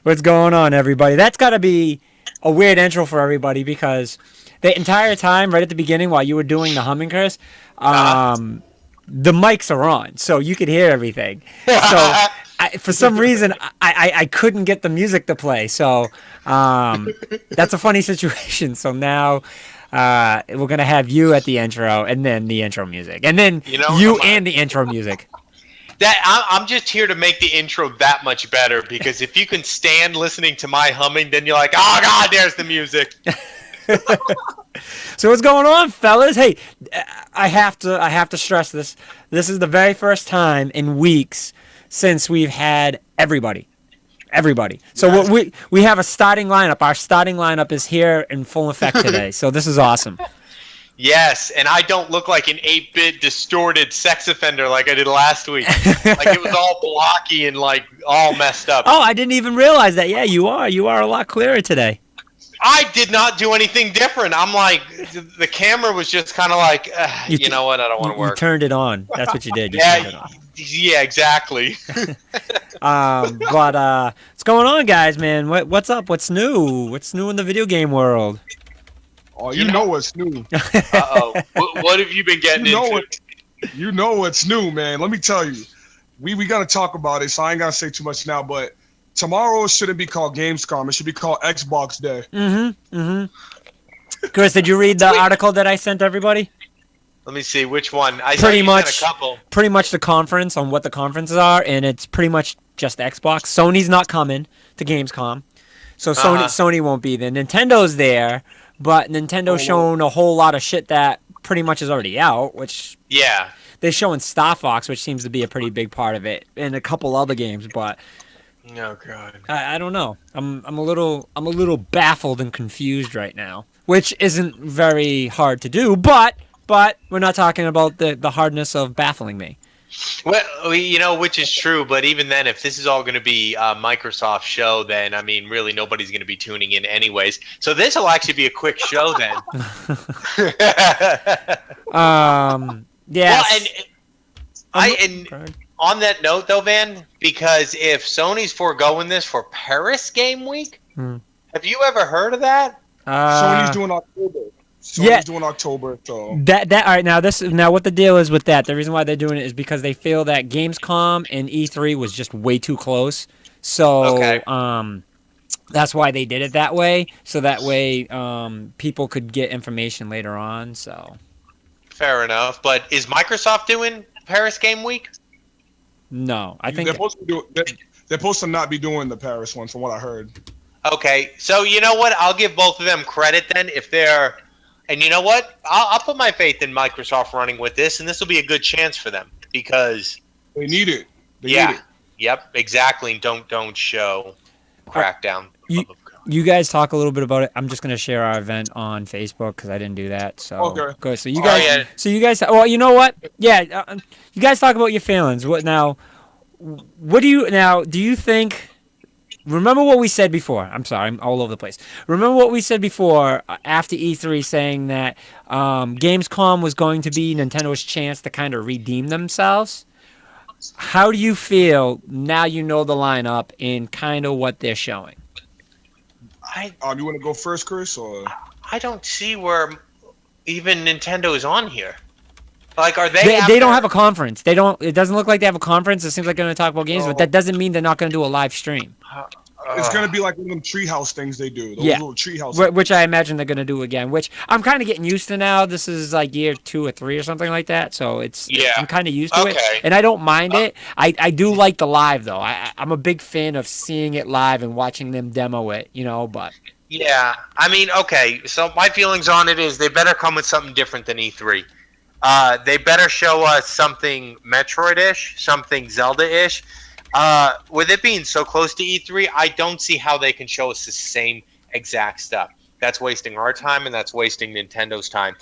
What's going on, everybody? That's got to be a weird intro for everybody because the entire time, right at the beginning, while you were doing the humming, Chris, the mics are on, so you could hear everything. So for some reason, I couldn't get the music to play. So that's a funny situation. So now we're going to have you at the intro and then the intro music. And then you and the intro music. I'm just here to make the intro that much better because if you can stand listening to my humming, then you're like, oh God, there's the music. So what's going on, fellas? Hey, I have to stress this. This is the very first time in weeks since we've had everybody. So yes. we have a starting lineup. Our starting lineup is here in full effect today. So this is awesome. Yes, and I don't look like an 8-bit distorted sex offender like I did last week. Like it was all blocky and like all messed up. Oh, I didn't even realize that. Yeah, you are. You are a lot clearer today. I did not do anything different. I'm like, the camera was just kind of like, you know what? I don't want to work. You turned it on. That's what you did. You turned it on. Yeah, exactly. But what's going on, guys, man? What's up? What's new? What's new in the video game world? Oh, you know what's new. Uh-oh. What have you been getting into? You know what's new, man. Let me tell you. We got to talk about it, so I ain't got to say too much now, but tomorrow shouldn't be called Gamescom. It should be called Xbox Day. Chris, did you read the article that I sent everybody? Let me see. Which one? I pretty much sent a couple. Pretty much the conference on what the conferences are, and it's pretty much just Xbox. Sony's not coming to Gamescom, so Sony won't be there. Nintendo's there. But Nintendo's showing a whole lot of shit that pretty much is already out, which they're showing Star Fox, which seems to be a pretty big part of it, and a couple other games. But oh God, I don't know. I'm a little baffled and confused right now, which isn't very hard to do. But we're not talking about the hardness of baffling me. Well, which is true, but even then, if this is all going to be a Microsoft show, then, I mean, really nobody's going to be tuning in anyways. So this will actually be a quick show then. Yes. Well, and on that note, though, Van, because if Sony's foregoing this for Paris Game Week, have you ever heard of that? Sony's doing October. Sony's doing October, so that all right. Now what the deal is with that? The reason why they're doing it is because they feel that Gamescom and E3 was just way too close. So that's why they did it that way. So that way people could get information later on. So fair enough. But is Microsoft doing Paris Game Week? No, I think they're supposed to not be doing the Paris one, from what I heard. Okay, so you know what? I'll give both of them credit then if they're. And you know what? I'll put my faith in Microsoft running with this, and this will be a good chance for them because they need it. Yep, exactly. Don't show Crackdown. You guys talk a little bit about it. I'm just gonna share our event on Facebook because I didn't do that. So okay. Good. So you guys. Well, you know what? Yeah, you guys talk about your feelings. What now? What do you think? Remember what we said before. I'm sorry, I'm all over the place. Remember what we said before after E3 saying that Gamescom was going to be Nintendo's chance to kind of redeem themselves? How do you feel now you know the lineup and kind of what they're showing? You want to go first, Chris? Or I don't see where even Nintendo is on here. Like, are they? They don't have a conference. They don't. It doesn't look like they have a conference. It seems like they're going to talk about games, but that doesn't mean they're not going to do a live stream. It's going to be like one of them treehouse things they do. Those little treehouse. Which I imagine they're going to do again. Which I'm kind of getting used to now. This is like year 2 or 3 or something like that. So I'm kind of used to it, and I don't mind it. I do like the live though. I'm a big fan of seeing it live and watching them demo it. But. Yeah, I mean, okay. So my feelings on it is they better come with something different than E3. They better show us something Metroid-ish, something Zelda-ish. With it being so close to E3, I don't see how they can show us the same exact stuff. That's wasting our time and that's wasting Nintendo's time.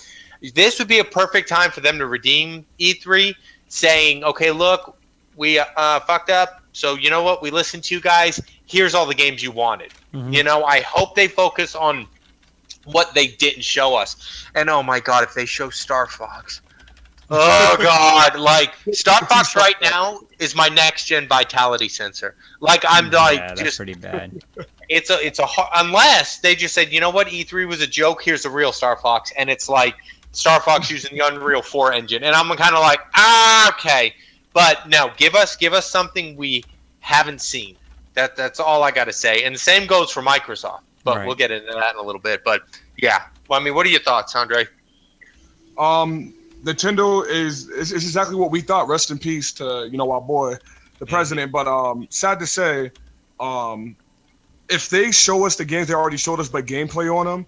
This would be a perfect time for them to redeem E3, saying, okay, look, we fucked up. So you know what? We listened to you guys. Here's all the games you wanted. Mhm. You know, I hope they focus on what they didn't show us. And oh my god, if they show Star Fox. Oh god, like Star Fox right now is my next gen vitality sensor. Like I'm like Yeah, that's just pretty bad. it's a unless they just said, you know what, E3 was a joke. Here's the real Star Fox, and it's like Star Fox using the Unreal 4 engine, and I'm kind of like, okay, but no, give us something we haven't seen. That's all I got to say, and the same goes for Microsoft. But Right. we'll get into that in a little bit. But yeah, well, I mean, what are your thoughts, Andre? Nintendo is exactly what we thought. Rest in peace to our boy, the president. But sad to say, if they show us the games they already showed us, but gameplay on them,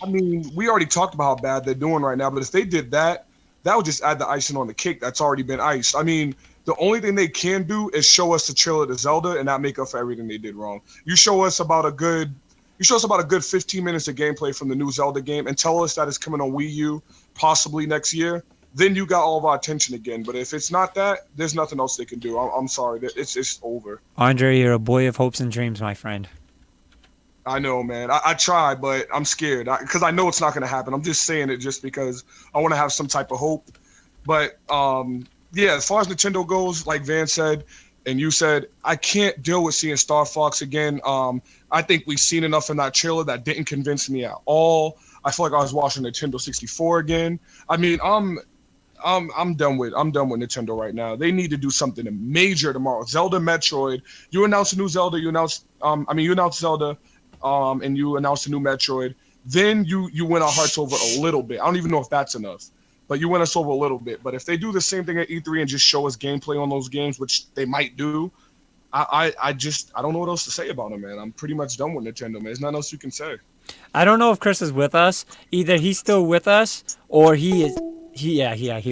I mean, we already talked about how bad they're doing right now. But if they did that, that would just add the icing on the cake that's already been iced. I mean, the only thing they can do is show us the trailer to Zelda and not make up for everything they did wrong. You show us about a good 15 minutes of gameplay from the new Zelda game and tell us that it's coming on Wii U possibly next year, then you got all of our attention again. But if it's not that, there's nothing else they can do. I'm sorry. It's over. Andre, you're a boy of hopes and dreams, my friend. I know, man. I try, but I'm scared because I know it's not going to happen. I'm just saying it just because I want to have some type of hope. But yeah, as far as Nintendo goes, like Van said, and you said, I can't deal with seeing Star Fox again. I think we've seen enough in that trailer that didn't convince me at all. I feel like I was watching Nintendo 64 again. I mean, I'm done with Nintendo right now. They need to do something major tomorrow. Zelda, Metroid. You announced a new Zelda. You announced Zelda, and you announced a new Metroid. Then you win our hearts over a little bit. I don't even know if that's enough, but you win us over a little bit. But if they do the same thing at E3 and just show us gameplay on those games, which they might do, I don't know what else to say about them, man. I'm pretty much done with Nintendo, man. There's nothing else you can say. I don't know if Chris is with us. Either he's still with us or he is. He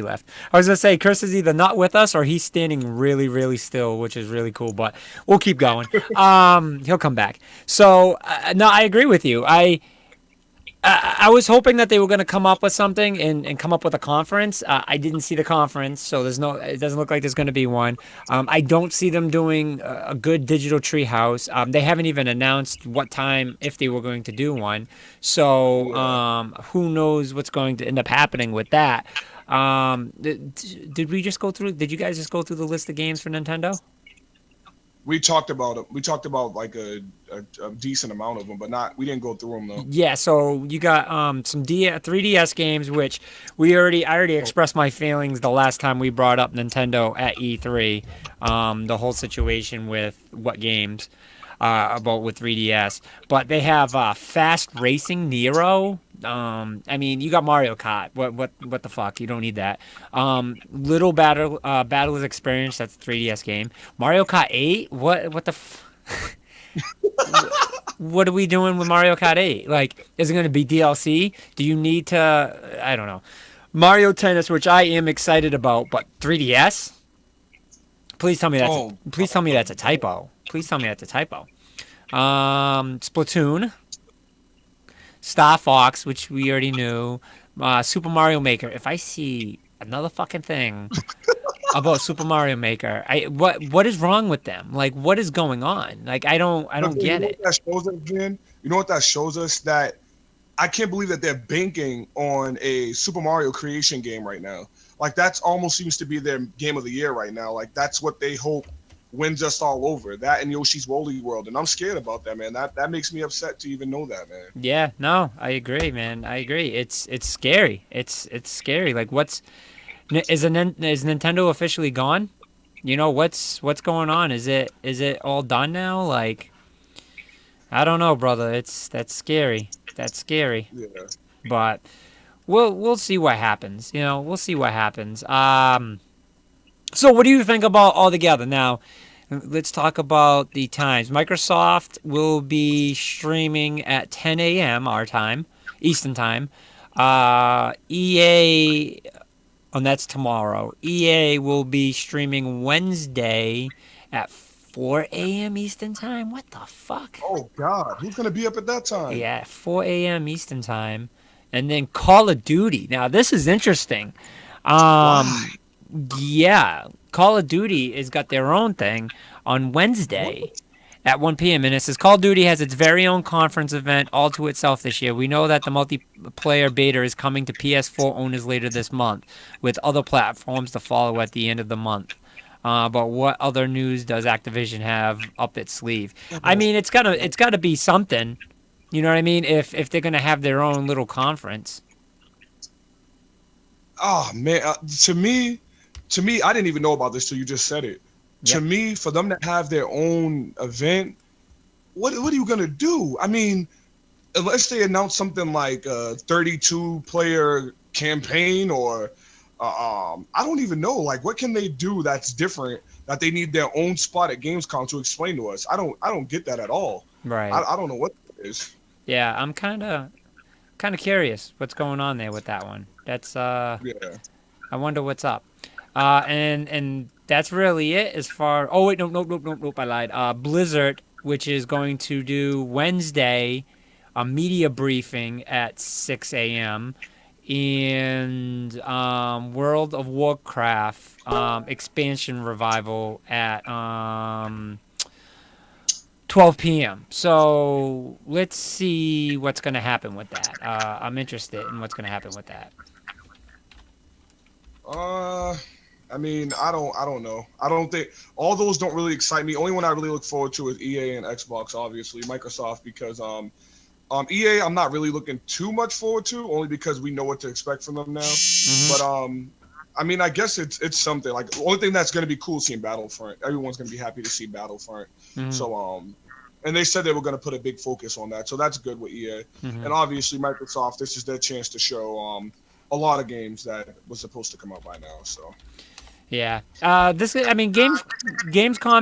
left. I was gonna say Chris is either not with us or he's standing really, really still, which is really cool. But we'll keep going. He'll come back. So no, I agree with you. I was hoping that they were going to come up with something and come up with a conference. I didn't see the conference, so it doesn't look like there's going to be one. I don't see them doing a good digital treehouse. They haven't even announced what time, if they were going to do one. So who knows what's going to end up happening with that. Did we just go through? Did you guys just go through the list of games for Nintendo? We talked about it. We talked about like a decent amount of them, but we didn't go through them though. Yeah, so you got some 3DS games, which I already expressed my feelings the last time we brought up Nintendo at E3. The whole situation with what games about with 3DS, but they have Fast Racing Nero. I mean, you got Mario Kart. What the fuck? You don't need that. Little Battlers Experience. That's a 3DS game. Mario Kart 8. What the. What are we doing with Mario Kart 8? Like, is it going to be DLC? Do you need to? I don't know. Mario Tennis, which I am excited about, but 3DS. Please tell me that's a typo. Please tell me that's a typo. Splatoon. Star Fox, which we already knew. Super Mario Maker. If I see another fucking thing about Super Mario Maker, what is wrong with them? Like, what is going on? Like, I don't get it. You know what that shows us? That I can't believe that they're banking on a Super Mario creation game right now. Like, that's almost seems to be their game of the year right now. Like, that's what they hope wins us all over. That and Yoshi's Woolly World. And I'm scared about that, man. That makes me upset to even know that, man. Yeah, no, I agree, man. I agree. It's scary. It's scary. Like, is Nintendo officially gone? You know, what's going on? Is it all done now? Like, I don't know, brother. That's scary. That's scary. Yeah. But we'll see what happens. You know, we'll see what happens. So what do you think about all together? Now, let's talk about the times. Microsoft will be streaming at 10 a.m. our time, Eastern time. EA, and that's tomorrow. EA will be streaming Wednesday at 4 a.m. Eastern time. What the fuck? Oh God, who's gonna be up at that time? Yeah, 4 a.m. Eastern time, and then Call of Duty. Now this is interesting. Why? Yeah, Call of Duty has got their own thing on Wednesday What? at 1 p.m. And it says Call of Duty has its very own conference event all to itself this year. We know that the multiplayer beta is coming to PS4 owners later this month, with other platforms to follow at the end of the month. But what other news does Activision have up its sleeve? I mean, it's gotta be something. You know what I mean? If they're gonna have their own little conference. Oh man, to me, I didn't even know about this till you just said it. To Yep. me, for them to have their own event, what are you gonna do? I mean, unless they announce something like a 32 player campaign or I don't even know. Like, what can they do that's different that they need their own spot at Gamescom to explain to us? I don't get that at all. Right. I don't know what it is. Yeah, I'm kind of curious what's going on there with that one. That's Yeah. I wonder what's up. And that's really it as far. Oh wait, nope. I lied. Blizzard, which is going to do Wednesday, a media briefing at 6 a.m. and World of Warcraft expansion revival at 12 p.m. So let's see what's going to happen with that. I'm interested in what's going to happen with that. I mean, I don't know. I don't think all those don't really excite me. Only one I really look forward to is EA and Xbox, obviously. Microsoft, because EA I'm not really looking too much forward to, only because we know what to expect from them now. Mhm. But I mean, I guess it's something. Like, the only thing that's gonna be cool is seeing Battlefront. Everyone's gonna be happy to see Battlefront. Mhm. So and they said they were gonna put a big focus on that. So that's good with EA. Mhm. And obviously Microsoft, this is their chance to show a lot of games that was supposed to come out by now. So Yeah. Gamescom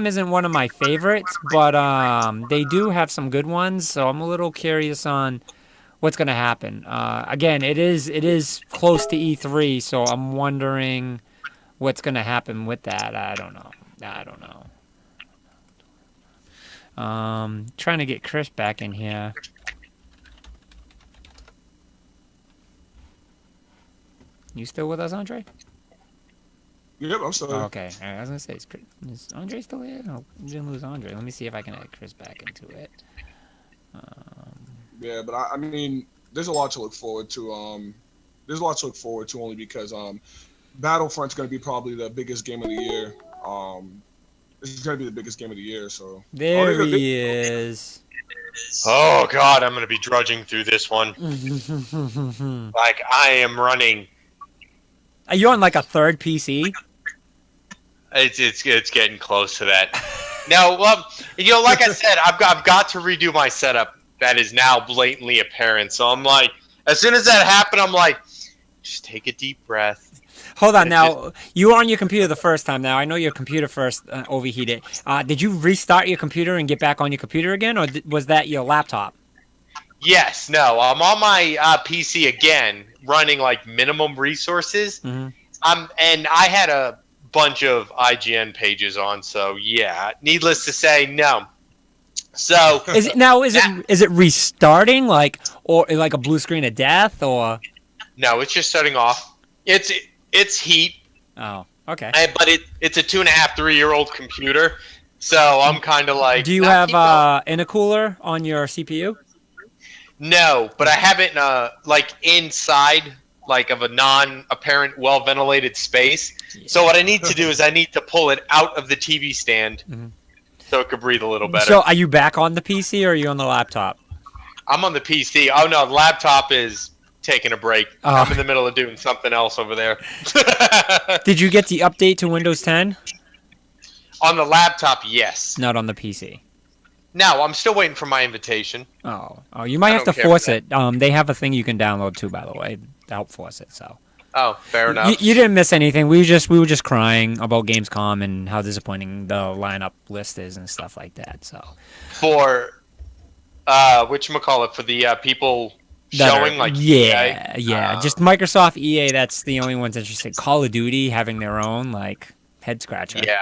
isn't one of my favorites, but they do have some good ones, so I'm a little curious on what's going to happen. Again, it is close to E3, so I'm wondering what's going to happen with that. I don't know. Trying to get Chris back in here. You still with us, Andre? yep, I'm sorry. Oh, okay. All right, I was gonna say, is Andre still here? No, we didn't lose Andre. Let me see if I can add Chris back into it. Yeah, but I mean, there's a lot to look forward to. There's a lot to look forward to only because Battlefront's going to be probably the biggest game of the year. It's going to be the biggest game of the year. So There he is. Oh God, I'm gonna be drudging through this one. Like I am running. Are you on like a third PC? It's getting close to that. No, like I said, I've got to redo my setup. That is now blatantly apparent. So I'm like, as soon as that happened, I'm like, just take a deep breath. Hold on now. You were on your computer the first time. Now I know your computer first overheated. Did you restart your computer and get back on your computer again, or was that your laptop? Yes, no, I'm on my PC again, running like minimum resources. Mhm. And I had a bunch of IGN pages on, so yeah. Needless to say, no. So Is it restarting or like a blue screen of death or? no, it's just shutting off. It's heat, Oh, okay. but it's a 2.5, 3-year-old computer, so I'm kind of like. Do you "Nah, have keep going." intercooler on your CPU? No, but I have it in like inside like of a non-apparent, well-ventilated space. So what I need to do is I need to pull it out of the TV stand so it could breathe a little better. So are you back on the PC or are you on the laptop? I'm on the PC. Oh no, the laptop is taking a break. Oh. I'm in the middle of doing something else over there. Did you get the update to Windows 10? On the laptop, yes. Not on the PC. No, I'm still waiting for my invitation. Oh, you might I have to don't care force for it. They have a thing you can download too, by the way, to help force it. So Oh, fair enough. you didn't miss anything. We were just crying about Gamescom and how disappointing the lineup list is and stuff like that. So For whatchamacallit, for the people showing like yeah, EA? just Microsoft, EA. That's the only ones interested. Call of Duty having their own like head scratcher. Yeah.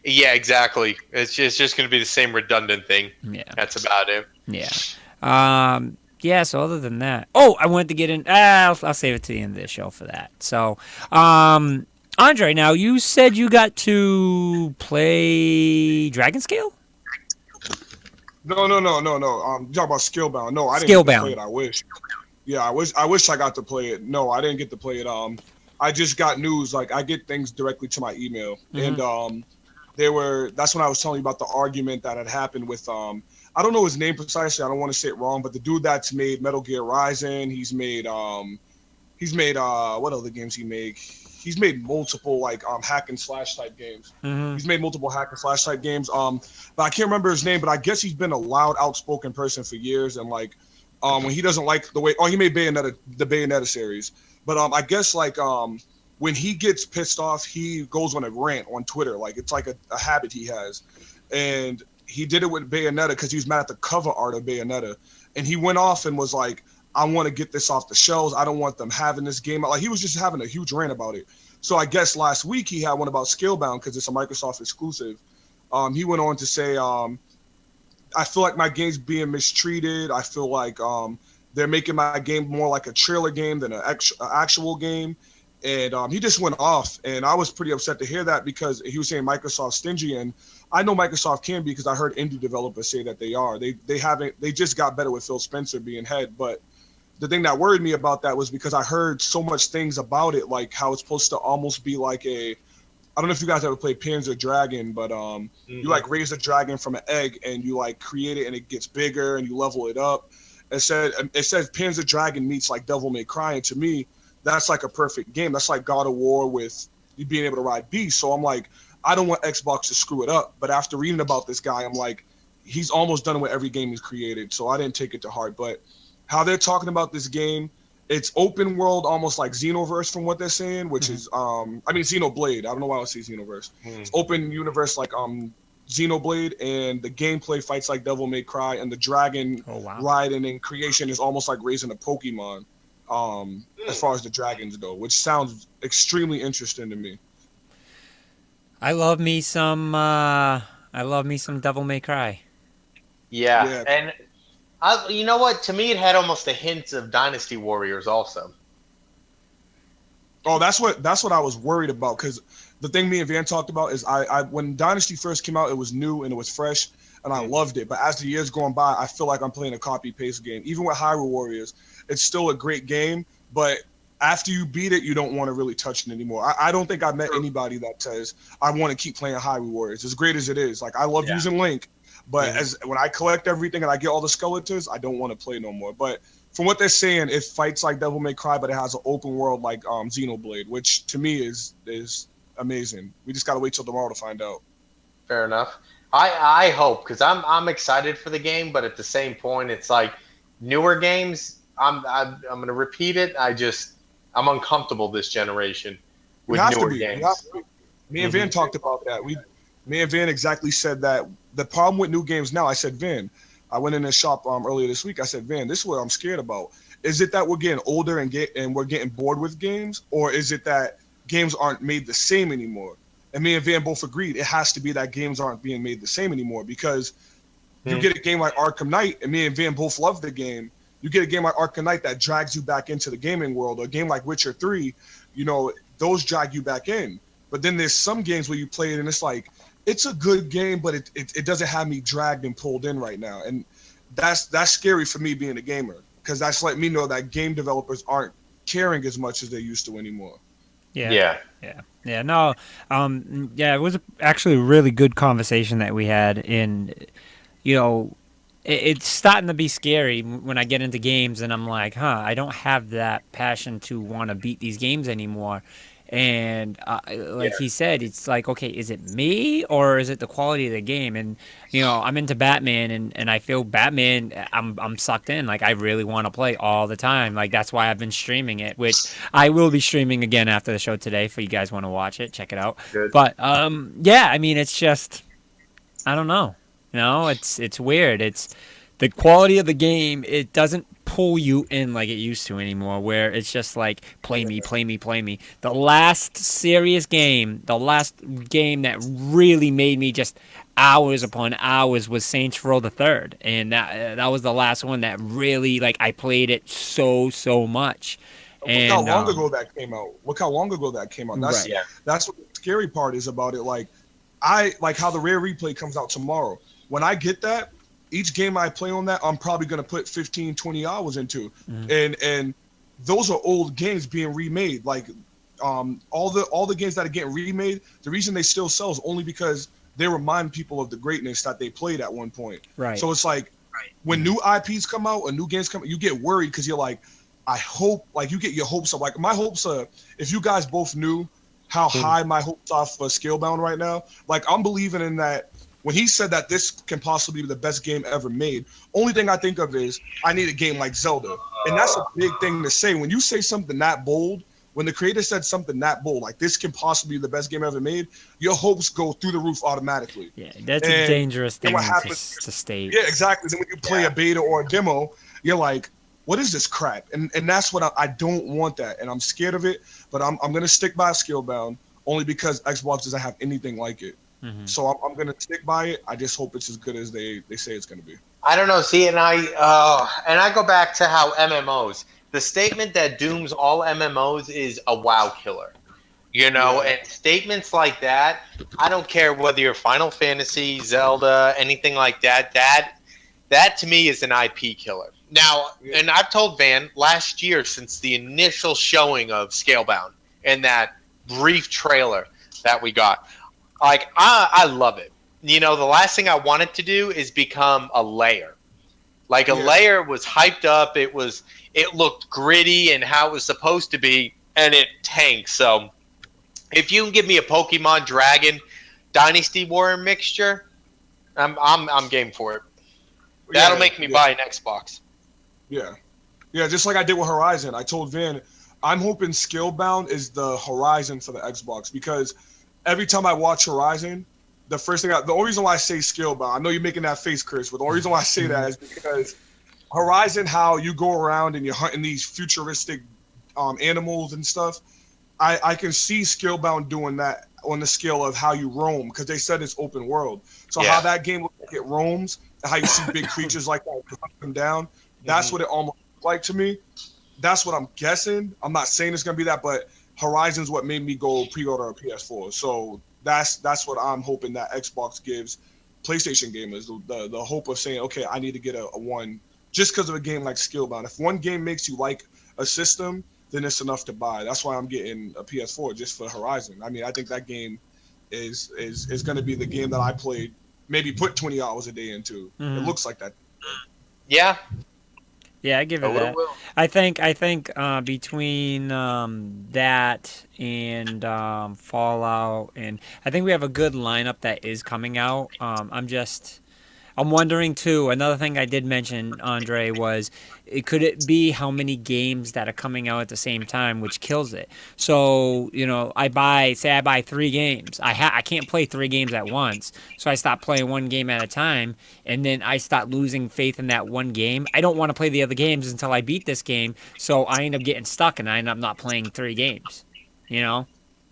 Yeah, exactly. It's just going to be the same redundant thing. Yeah. That's about it. Yeah. Yeah, so other than that. I wanted to get in. I'll save it to the end of the show for that. So, Andre, now you said you got to play Dragon Scale? No, no, no, no, no. You talking about Skillbound? No, I didn't get to play Skillbound. it. I wish. Yeah, I wish I got to play it. No, I didn't get to play it. I just got news. Like I get things directly to my email, and That's when I was telling you about the argument that had happened with I don't know his name precisely. I don't want to say it wrong, but the dude that's made Metal Gear Rising, he's made what other games he made? He's made multiple like hack and slash type games. He's made multiple hack and slash type games. But I can't remember his name, but I guess he's been a loud, outspoken person for years. And like when he doesn't like the way he made Bayonetta, the Bayonetta series. But I guess like when he gets pissed off, he goes on a rant on Twitter. Like it's like a habit he has. And he did it with Bayonetta because he was mad at the cover art of Bayonetta. And he went off and was like, I want to get this off the shelves. I don't want them having this game. Like he was just having a huge rant about it. So I guess last week he had one about Scalebound because it's a Microsoft exclusive. He went on to say, I feel like my game's being mistreated. I feel like they're making my game more like a trailer game than an actual game. And he just went off. And I was pretty upset to hear that because he was saying Microsoft's stingy. And I know Microsoft can be because I heard indie developers say that they are. They just got better with Phil Spencer being head. But the thing that worried me about that was because I heard so much things about it, like how it's supposed to almost be like I don't know if you guys ever played Panzer Dragon, but you like raise a dragon from an egg and you like create it and it gets bigger and you level it up. It says Panzer Dragon meets like Devil May Cry, and to me, that's like a perfect game. That's like God of War with you being able to ride beasts. So I'm like, I don't want Xbox to screw it up. But after reading about this guy, I'm like, he's almost done it with every game he's created. So I didn't take it to heart. But how they're talking about this game, it's open world, almost like Xenoverse from what they're saying, which is, Xenoblade. I don't know why I would say Xenoverse. It's open universe like Xenoblade, and the gameplay fights like Devil May Cry, and the dragon riding and creation is almost like raising a Pokemon as far as the dragons go, which sounds extremely interesting to me. I love me some Devil May Cry. Yeah. And you know what? To me, it had almost a hint of Dynasty Warriors also. Oh, that's what I was worried about, because the thing me and Van talked about is I when Dynasty first came out, it was new and it was fresh, and I loved it. But as the years going by, I feel like I'm playing a copy-paste game. Even with Hyrule Warriors, it's still a great game, but after you beat it, you don't want to really touch it anymore. I don't think I've met anybody that says, I want to keep playing Hyrule Warriors, as great as it is. Like, I love using Link, but when I collect everything and I get all the skeletons, I don't want to play no more. But from what they're saying, it fights like Devil May Cry, but it has an open world like Xenoblade, which to me is amazing. We just got to wait till tomorrow to find out. Fair enough. I hope, because I'm excited for the game, but at the same point, it's like newer games. I'm going to repeat it. I'm uncomfortable this generation with newer games. Me and Van talked about that. Me and Van exactly said that the problem with new games now. I said, Van, I went in the shop earlier this week. I said, Van, this is what I'm scared about. Is it that we're getting older and we're getting bored with games, or is it that games aren't made the same anymore? And me and Van both agreed it has to be that games aren't being made the same anymore, because you get a game like Arkham Knight, and me and Van both love the game. You get a game like Arkham Knight that drags you back into the gaming world, or a game like Witcher 3, those drag you back in. But then there's some games where you play it and it's like, it's a good game, but it doesn't have me dragged and pulled in right now. And that's scary for me being a gamer, because that's let me know that game developers aren't caring as much as they used to anymore. Yeah. No. It was actually a really good conversation that we had. In, it's starting to be scary when I get into games and I'm like, I don't have that passion to want to beat these games anymore. And he said, it's like, okay, is it me or is it the quality of the game? And I'm into Batman, and I feel Batman, I'm sucked in. Like, I really want to play all the time. Like, that's why I've been streaming it, which I will be streaming again after the show today. For you guys want to watch it, check it out. Good. But it's just, I don't know. It's weird. It's the quality of the game. It doesn't pull you in like it used to anymore, where it's just like play me, play me, play me. The last serious game, the last game that really made me just hours upon hours was Saints Row the Third, and that was the last one that really like I played it so much. Look how And long ago that came out. Look how long ago that came out. Right. That's what the scary part is about it. Like I like how the rare replay comes out tomorrow. When I get that, each game I play on that, I'm probably gonna put 15, 20 hours into. And those are old games being remade. Like all the games that are getting remade, the reason they still sell is only because they remind people of the greatness that they played at one point. Right. So it's like when new IPs come out or new games come out, you get worried because you're like, I hope, like you get your hopes up. Like my hopes are, if you guys both knew how high my hopes are for Scalebound right now, like I'm believing in that. When he said that this can possibly be the best game ever made, only thing I think of is I need a game like Zelda. And that's a big thing to say. When you say something that bold, when the creator said something that bold, like this can possibly be the best game ever made, your hopes go through the roof automatically. Yeah, that's a dangerous thing to state. Yeah, exactly. Then when you play a beta or a demo, you're like, what is this crap? And that's what I don't want that. And I'm scared of it, but I'm going to stick by Scalebound only because Xbox doesn't have anything like it. So I'm going to stick by it. I just hope it's as good as they say it's going to be. I don't know. See, and I go back to how MMOs. The statement that dooms all MMOs is a WoW killer. You know, and statements like that, I don't care whether you're Final Fantasy, Zelda, anything like that. That to me is an IP killer. Now, and I've told Van last year since the initial showing of Scalebound and that brief trailer that we got, like I love it. You know, the last thing I wanted to do is become a layer. Like a layer was hyped up. It looked gritty and how it was supposed to be, and it tanks. So if you can give me a Pokemon Dragon Dynasty Warrior mixture, I'm game for it. That'll make me buy an Xbox. Yeah, just like I did with Horizon. I told Van, I'm hoping Scalebound is the Horizon for the Xbox because every time I watch Horizon, the only reason why I say Scalebound, I know you're making that face, Chris, but the only reason why I say that is because Horizon, how you go around and you're hunting these futuristic animals and stuff, I can see Scalebound doing that on the scale of how you roam because they said it's open world. So how that game looks like it roams, how you see big creatures like that hunt them down, that's what it almost looks like to me. That's what I'm guessing. I'm not saying it's gonna be that, but Horizon's what made me go pre-order a PS4. So that's what I'm hoping that Xbox gives PlayStation gamers the hope of saying, okay, I need to get a one just because of a game like Scalebound. If one game makes you like a system, then it's enough to buy. That's why I'm getting a PS4 just for Horizon. I mean, I think that game is going to be the game that I played, maybe put 20 hours a day into. It looks like that. Yeah. Yeah, I give it that. I think between that and Fallout, and I think we have a good lineup that is coming out. I'm wondering too. Another thing I did mention, Andre, was could it be how many games that are coming out at the same time, which kills it. So you know, I buy 3 games. I can't play 3 games at once, so I stop playing one game at a time, and then I start losing faith in that one game. I don't want to play the other games until I beat this game, so I end up getting stuck, and I end up not playing 3 games. You know.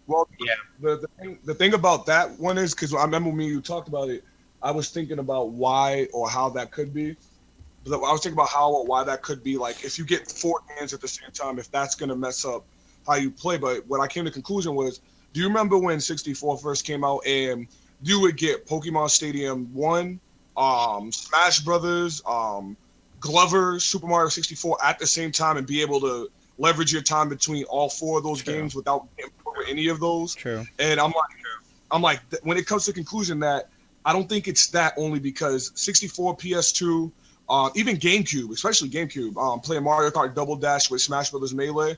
Well, the thing about that one is because I remember when you talked about it. I was thinking about why or how that could be. I was thinking about how or why that could be. Like if you get 4 games at the same time, if that's going to mess up how you play. But what I came to the conclusion was, do you remember when 64 first came out and you would get Pokemon Stadium 1, Smash Brothers, Glover, Super Mario 64 at the same time and be able to leverage your time between all 4 of those games without getting over any of those? True. And I'm like, when it comes to the conclusion that I don't think it's that only because 64, PS2, even GameCube, especially GameCube, playing Mario Kart Double Dash with Smash Brothers Melee,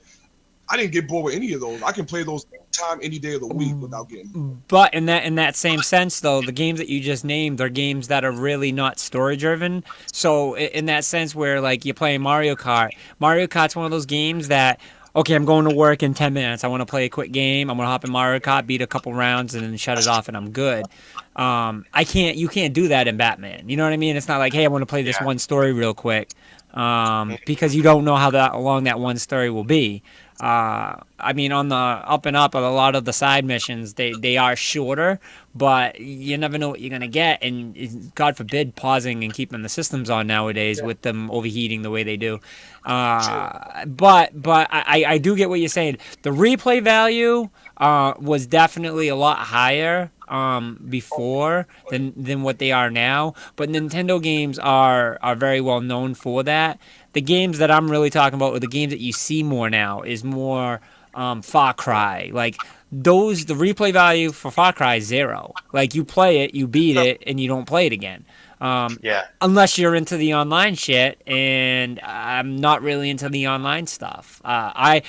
I didn't get bored with any of those. I can play those anytime, any day of the week without getting bored. But in that same sense, though, the games that you just named are games that are really not story driven. So in that sense, where like you're playing Mario Kart's one of those games that, okay, I'm going to work in 10 minutes. I want to play a quick game. I'm going to hop in Mario Kart, beat a couple rounds, and then shut it off, and I'm good. You can't do that in Batman. You know what I mean? It's not like, hey, I want to play this Yeah. one story real quick, because you don't know how long that one story will be. I mean, on the up and up of a lot of the side missions, they are shorter, but you never know what you're gonna get, and God forbid pausing and keeping the systems on nowadays with them overheating the way they do. But I do get what you're saying. The replay value was definitely a lot higher before than what they are now. But Nintendo games are very well known for that. The games that I'm really talking about, or the games that you see more now, is more Far Cry. Like those, the replay value for Far Cry is zero. Like you play it, you beat it, and you don't play it again. Yeah. Unless you're into the online shit, and I'm not really into the online stuff. I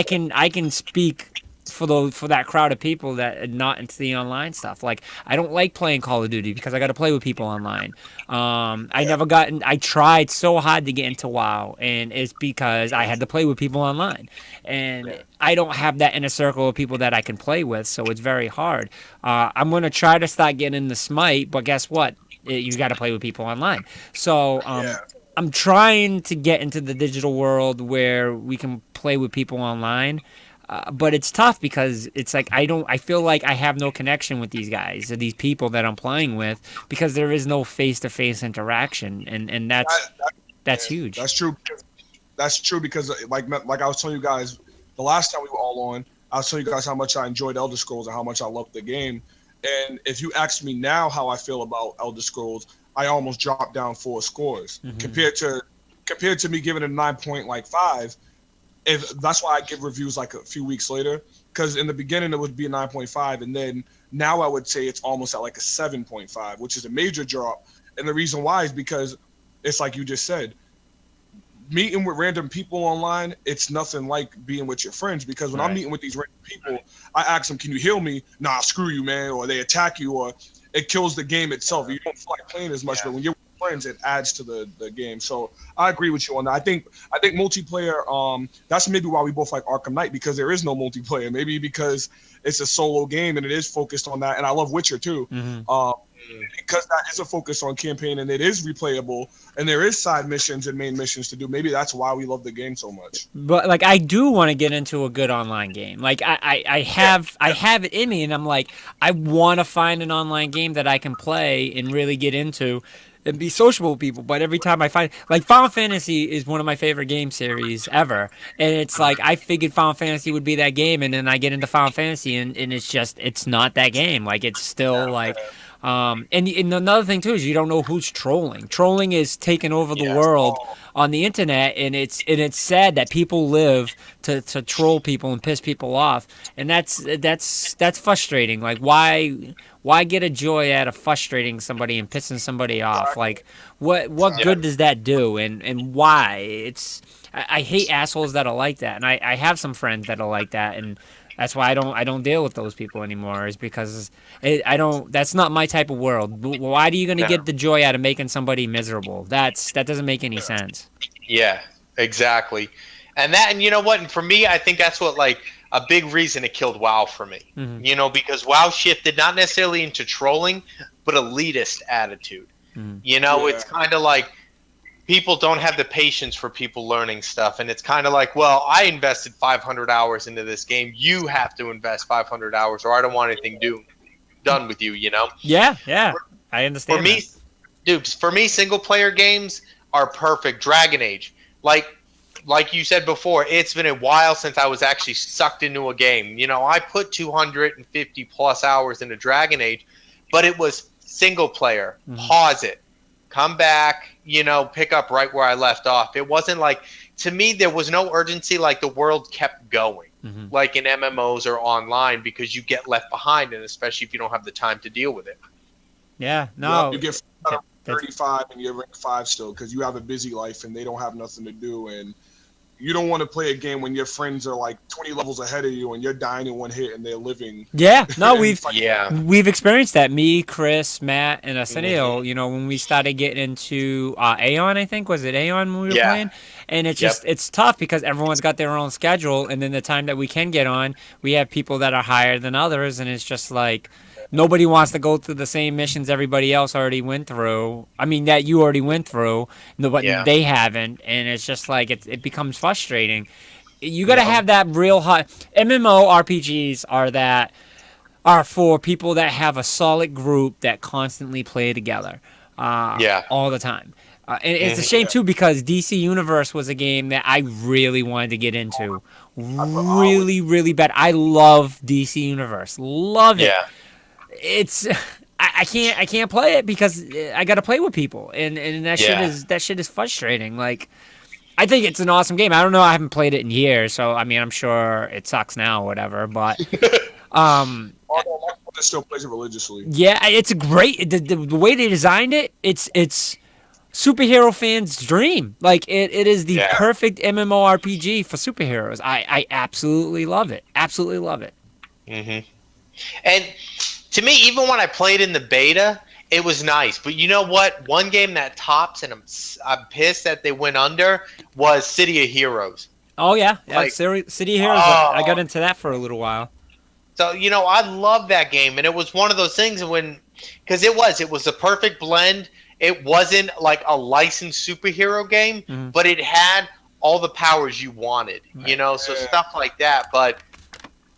can speak for that crowd of people that are not into the online stuff. Like I don't like playing Call of Duty because I got to play with people online. I tried so hard to get into WoW, and it's because I had to play with people online, and I don't have that inner circle of people that I can play with, so it's very hard. I'm gonna try to start getting into Smite, but guess what? You got to play with people online. So I'm trying to get into the digital world where we can play with people online. But it's tough because it's like I feel like I have no connection with these guys or these people that I'm playing with because there is no face-to-face interaction, and that's huge. That's true. That's true because like I was telling you guys the last time we were all on, I was telling you guys how much I enjoyed Elder Scrolls and how much I loved the game. And if you ask me now how I feel about Elder Scrolls, I almost dropped down 4 scores compared to me giving it a 9.5. If that's why I give reviews like a few weeks later, because in the beginning it would be a 9.5, and then now I would say it's almost at like a 7.5, which is a major drop. And the reason why is because it's like you just said, meeting with random people online, it's nothing like being with your friends. Because when I'm meeting with these random people, I ask them, "Can you heal me?" "Nah, screw you, man," or they attack you, or it kills the game itself. You don't feel like playing as much, but when you're with friends, it adds to the game. So I agree with you on that. I think multiplayer. That's maybe why we both like Arkham Knight, because there is no multiplayer. Maybe because it's a solo game and it is focused on that. And I love Witcher too. Because that is a focus on campaign and it is replayable and there is side missions and main missions to do. Maybe that's why we love the game so much. But like I do want to get into a good online game. Like I have it in me, and I'm like I want to find an online game that I can play and really get into and be sociable with people. But every time I find, like, Final Fantasy is one of my favorite game series ever, and it's like I figured Final Fantasy would be that game, and then I get into Final Fantasy and it's not that game. Like it's still like. And another thing too is you don't know who's trolling. Trolling is taking over the world on the internet, and it's sad that people live to troll people and piss people off, and that's frustrating. Like why get a joy out of frustrating somebody and pissing somebody off? Like what good does that do, and why? I hate assholes that are like that, and I have some friends that are like that, and that's why I don't deal with those people anymore. Is because that's not my type of world. Why are you gonna get the joy out of making somebody miserable? That doesn't make any sense. Yeah, exactly. And you know what? And for me, I think that's what, like, a big reason it killed WoW for me. You know, because WoW shifted not necessarily into trolling, but elitist attitude. You know, it's kind of like people don't have the patience for people learning stuff, and it's kind of like, well, I invested 500 hours into this game. You have to invest 500 hours, or I don't want anything done with you. You know? Yeah, I understand. For me, dude, single player games are perfect. Dragon Age, like you said before, it's been a while since I was actually sucked into a game. You know, I put 250 plus hours into Dragon Age, but it was single player. Pause it, come back, you know, pick up right where I left off. It wasn't like, to me, there was no urgency. Like the world kept going, like in MMOs or online, because you get left behind, and especially if you don't have the time to deal with it. Yeah, no. You get 35 and you're rank 5 still because you have a busy life and they don't have nothing to do, and you don't want to play a game when your friends are like 20 levels ahead of you and you're dying in one hit and they're living. Yeah, no, we've experienced that. Me, Chris, Matt, and Arsenio. You know, when we started getting into Aeon, I think was it Aeon when we were playing, and it's just it's tough because everyone's got their own schedule, and then the time that we can get on, we have people that are higher than others, and it's just like Nobody wants to go through the same missions everybody else already went through. I mean, that you already went through, but Yeah. they haven't, and it's just like it becomes frustrating. You got to Yeah. have that real high. MMORPGs are for people that have a solid group that constantly play together, Yeah. all the time. And it's a Mhm. shame too because DC Universe was a game that I really wanted to get into, I always, really, really bad. I love DC Universe, love it. Yeah. It's I can't play it because I got to play with people, and Yeah. that shit is frustrating. Like I think it's an awesome game. I don't know. I haven't played it in years, so I mean, I'm sure it sucks now, or whatever. But although my brother still plays it religiously. yeah, it's a great the way they designed it. It's superhero fans' dream. Like it is the Yeah. perfect MMORPG for superheroes. I absolutely love it. Absolutely love it. Mhm. And to me, even when I played in the beta, it was nice. But you know what? One game that tops, and I'm pissed that they went under, was City of Heroes. Oh yeah, yeah. Like, City Heroes. I got oh, into that for a little while. so I love that game, and it was one of those things because it was a perfect blend. It wasn't like a licensed superhero game, Mhm. but it had all the powers you wanted. So Yeah. stuff like that. But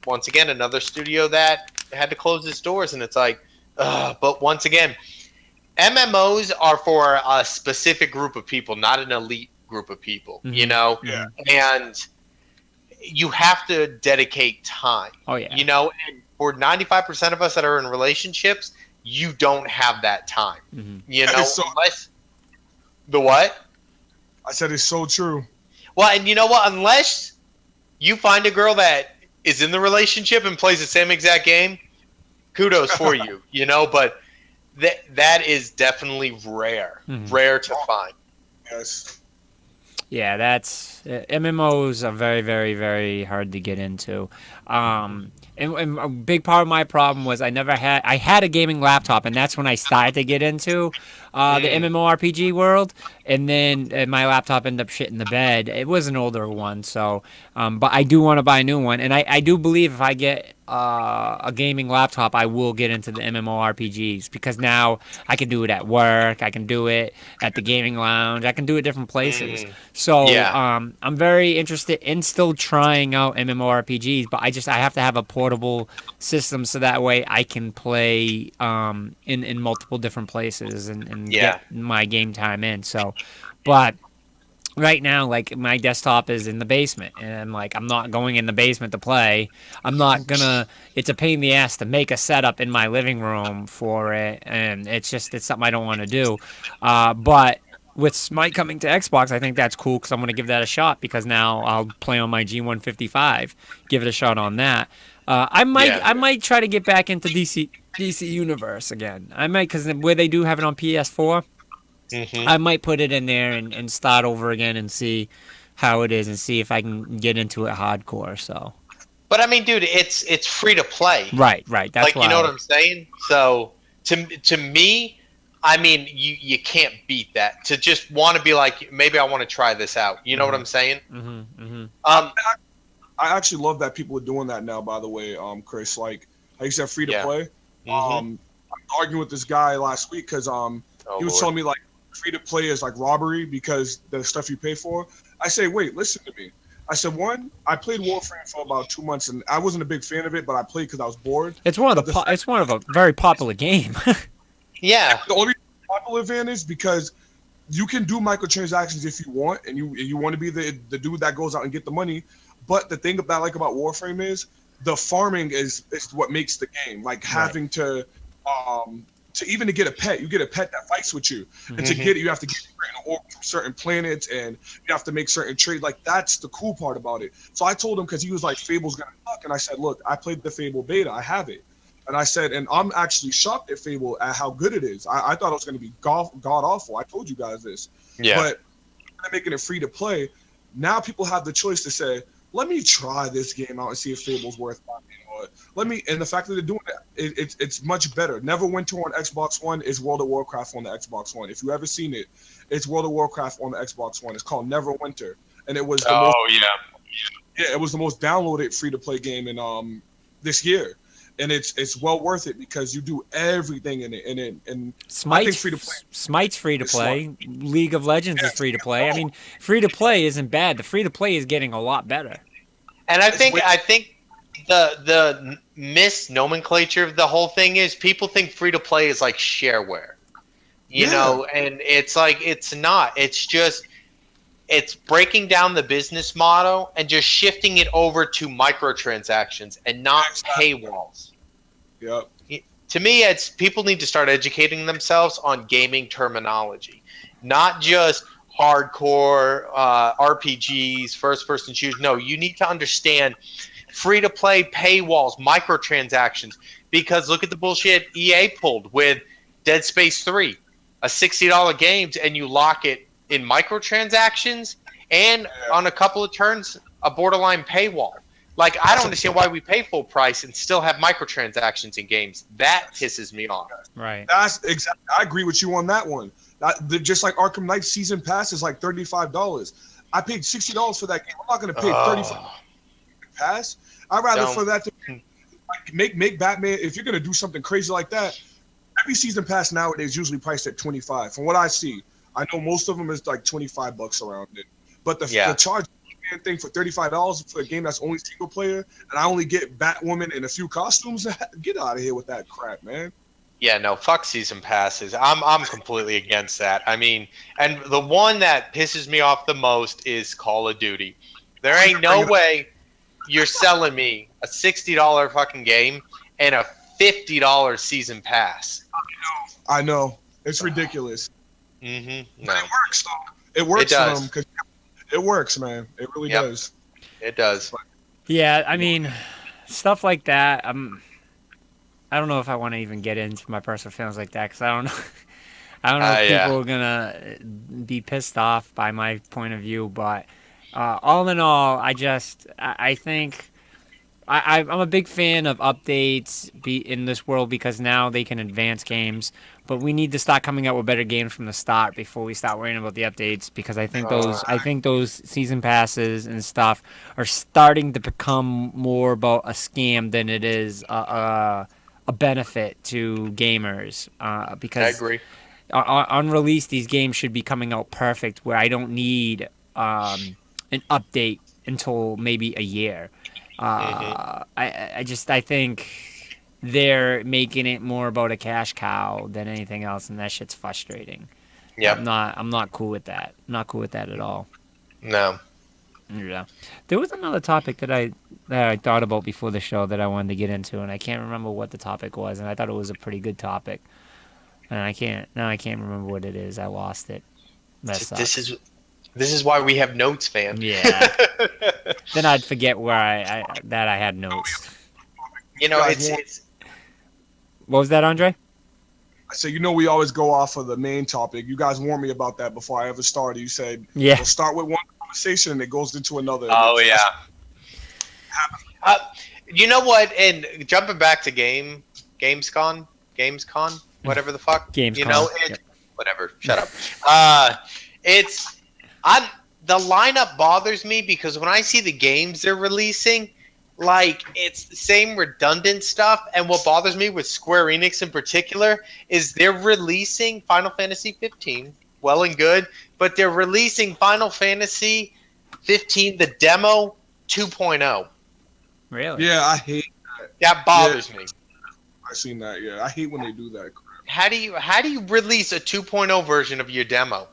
once again, another studio that had to close its doors, and it's like, ugh. But once again, MMOs are for a specific group of people, not an elite group of people. Mhm. Yeah. And you have to dedicate time. Oh yeah. And for 95% of us that are in relationships, you don't have that time. Mhm. It's so- Unless the what? I said it's so true. Well, and you know what? Unless you find a girl that is in the relationship and plays the same exact game, kudos for you. But that is definitely rare, Mhm. rare to find. Yes. Yeah, that's MMOs are very, very, very hard to get into. And a big part of my problem was I had a gaming laptop, and that's when I started to get into the MMORPG world. And then my laptop ended up shitting the bed. It was an older one, so but I do want to buy a new one, and I do believe if I get a gaming laptop, I will get into the MMORPGs because now I can do it at work, I can do it at the gaming lounge, I can do it different places. So Yeah. I'm very interested in still trying out MMORPGs, but I have to have a portable system so that way I can play in multiple different places and Yeah. get my game time in. So, but right now, like my desktop is in the basement, and like I'm not going in the basement to play. I'm not gonna. It's a pain in the ass to make a setup in my living room for it, and it's something I don't want to do. But with Smite coming to Xbox, I think that's cool because I'm gonna give that a shot because now I'll play on my G155, give it a shot on that. Yeah. I might try to get back into DC Universe again. I might because where they do have it on PS4. Hmm. I might put it in there and start over again and see how it is and see if I can get into it hardcore. So But I mean, dude, it's free to play. right, that's Like, why. you know what I'm saying? So to me, I mean, you can't beat that. To just want to be like, maybe I want to try this out. You know what I'm saying? Mm-hmm. I actually love that people are doing that now. By the way, Chris, like I used to have free to Yeah. play. Mhm. I was arguing with this guy last week because Oh, he was Lord. telling me like free to play is like robbery because the stuff you pay for. I say, wait, listen to me. I said, one, I played Warframe for about 2 months and I wasn't a big fan of it, but I played because I was bored. It's one of it's one of a very popular game. Yeah. The only popular advantage because you can do microtransactions if you want, and you want to be the dude that goes out and get the money. But the thing that I like about Warframe is the farming is what makes the game. Like having to even to get a pet, you get a pet that fights with you, and to get it, you have to get certain orb from certain planets, and you have to make certain trades. Like that's the cool part about it. So I told him because he was like, Fable's gonna suck, and I said, look, I played the Fable beta, I have it. And I said, and I'm actually shocked at Fable at how good it is. I thought it was going to be god awful. I told you guys this. Yeah. But making it free to play, now people have the choice to say, let me try this game out and see if Fable's worth buying. Or let me, and the fact that they're doing it, it's much better. Neverwinter on Xbox One is World of Warcraft on the Xbox One. If you ever seen it, it's World of Warcraft on the Xbox One. It's called Neverwinter, and it was Oh, yeah. it was the most downloaded free to play game in this year. and it's well worth it because you do everything in it. And I think Smite's free to play. League of Legends yeah, is free to play. I mean, free to play isn't bad. The free to play is getting a lot better. And I think the misnomenclature of the whole thing is people think free to play is like shareware, you know, and it's like it's not. It's just it's breaking down the business model and just shifting it over to microtransactions and not paywalls. Yep. To me, it's people need to start educating themselves on gaming terminology, not just hardcore RPGs, first-person shooters. No, you need to understand free-to-play paywalls, microtransactions, because look at the bullshit EA pulled with Dead Space 3, a $60 game, and you lock it in microtransactions and on a couple of turns, a borderline paywall. Like, I don't understand why we pay full price and still have microtransactions in games. That pisses me off. Right. That's exactly. I agree with you on that one. Just like Arkham Knight season pass is like $35. I paid $60 for that game. I'm not going to pay $35 pass. I'd rather for that to make Batman. If you're going to do something crazy like that, every season pass nowadays is usually priced at $25. From what I see, I know most of them is like $25 around it. But the charge thing for $35 for a game that's only single player, and I only get Batwoman and a few costumes. Get out of here with that crap, man. Yeah, no, fuck season passes. I'm completely against that. I mean, and the one that pisses me off the most is Call of Duty. There ain't no way you're selling me a $60 fucking game and a $50 season pass. I know. It's ridiculous. Mm-hmm. But it works, though. It works for them. 'Cause it works, man. It really does. It does. Yeah, I mean, stuff like that. I don't know if I want to even get into my personal feelings like that because I don't know. I don't know if people are gonna be pissed off by my point of view, but all in all, I think I'm a big fan of updates in this world because now they can advance games. But we need to start coming out with better games from the start before we start worrying about the updates. Because I think those season passes and stuff are starting to become more about a scam than it is a benefit to gamers. Because I agree. On release, these games should be coming out perfect, where I don't need an update until maybe a year. I think they're making it more about a cash cow than anything else, and that shit's frustrating. Yeah, I'm not cool with that. I'm not cool with that at all. No. Yeah. There was another topic that I thought about before the show that I wanted to get into, and I can't remember what the topic was, and I thought it was a pretty good topic. And I can't remember what it is. I lost it. That sucks. This is why we have notes, fam. Yeah. Then I'd forget where I had notes. You know, it's. What was that, Andre? I said, we always go off of the main topic. You guys warned me about that before I ever started. You said, we'll start with one conversation and it goes into another. Oh, yeah. You know what? And jumping back to Gamescom, whatever the fuck. Gamescom. You know, whatever. Shut up. The lineup bothers me because when I see the games they're releasing, like, it's the same redundant stuff. And what bothers me with Square Enix in particular is they're releasing Final Fantasy 15, well and good, but they're releasing Final Fantasy 15, the demo 2.0. Really? Yeah, I hate that. That bothers me. I've seen that, yeah. I hate when they do that crap. How do you release a 2.0 version of your demo?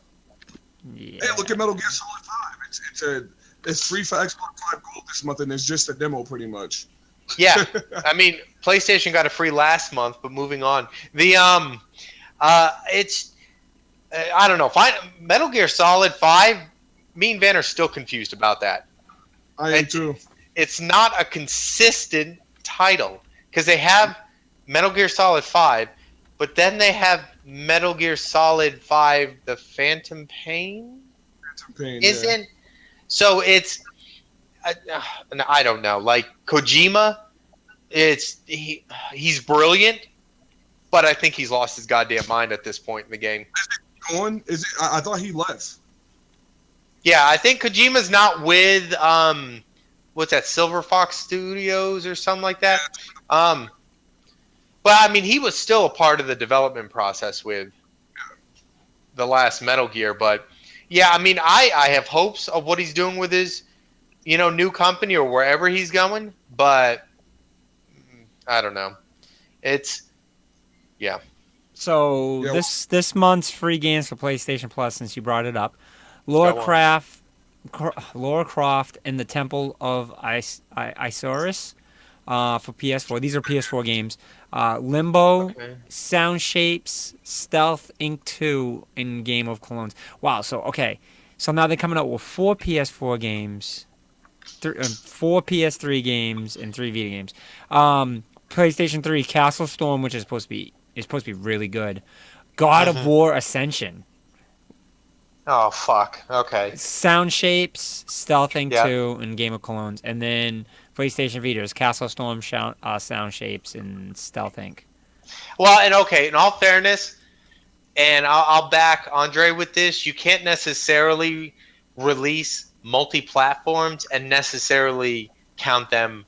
Yeah. Hey, look at Metal Gear Solid 5. It's free for Xbox Live Gold this month, and it's just a demo pretty much. Yeah, I mean, PlayStation got a free last month, but moving on. It's I don't know. Metal Gear Solid 5. Me and Van are still confused about that. I am too. It's not a consistent title because they have Metal Gear Solid 5, but then they have Metal Gear Solid 5: The Phantom Pain. Isn't so? It's I don't know. Like Kojima, he's brilliant, but I think he's lost his goddamn mind at this point in the game. Is it? I thought he left. Yeah, I think Kojima's not with what's that, Silver Fox Studios or something like that. But I mean, he was still a part of the development process with the last Metal Gear. But yeah, I mean, I have hopes of what he's doing with his, new company or wherever he's going. But I don't know. It's yeah. So Yeah, this month's free games for PlayStation Plus, since you brought it up, Lara Go on. Croft, Lara Croft and the Temple of Isurus for PS4. These are PS4 games. Limbo, Okay. Sound Shapes, Stealth Inc. 2, and Game of Clones. Wow. So okay. So now they're coming out with 4 PS4 games, 4 PS3 games, and 3 Vita games. PlayStation 3, Castle Storm, which is supposed to be really good. God of Mhm. War Ascension, Oh fuck. Okay. Sound Shapes, Stealth Inc. Yeah. 2, and Game of Clones, and then PlayStation Vita is Castle Storm, Sound Shapes, and Stealth Inc. Well, and okay. In all fairness, and I'll back Andre with this. You can't necessarily release multi-platforms and necessarily count them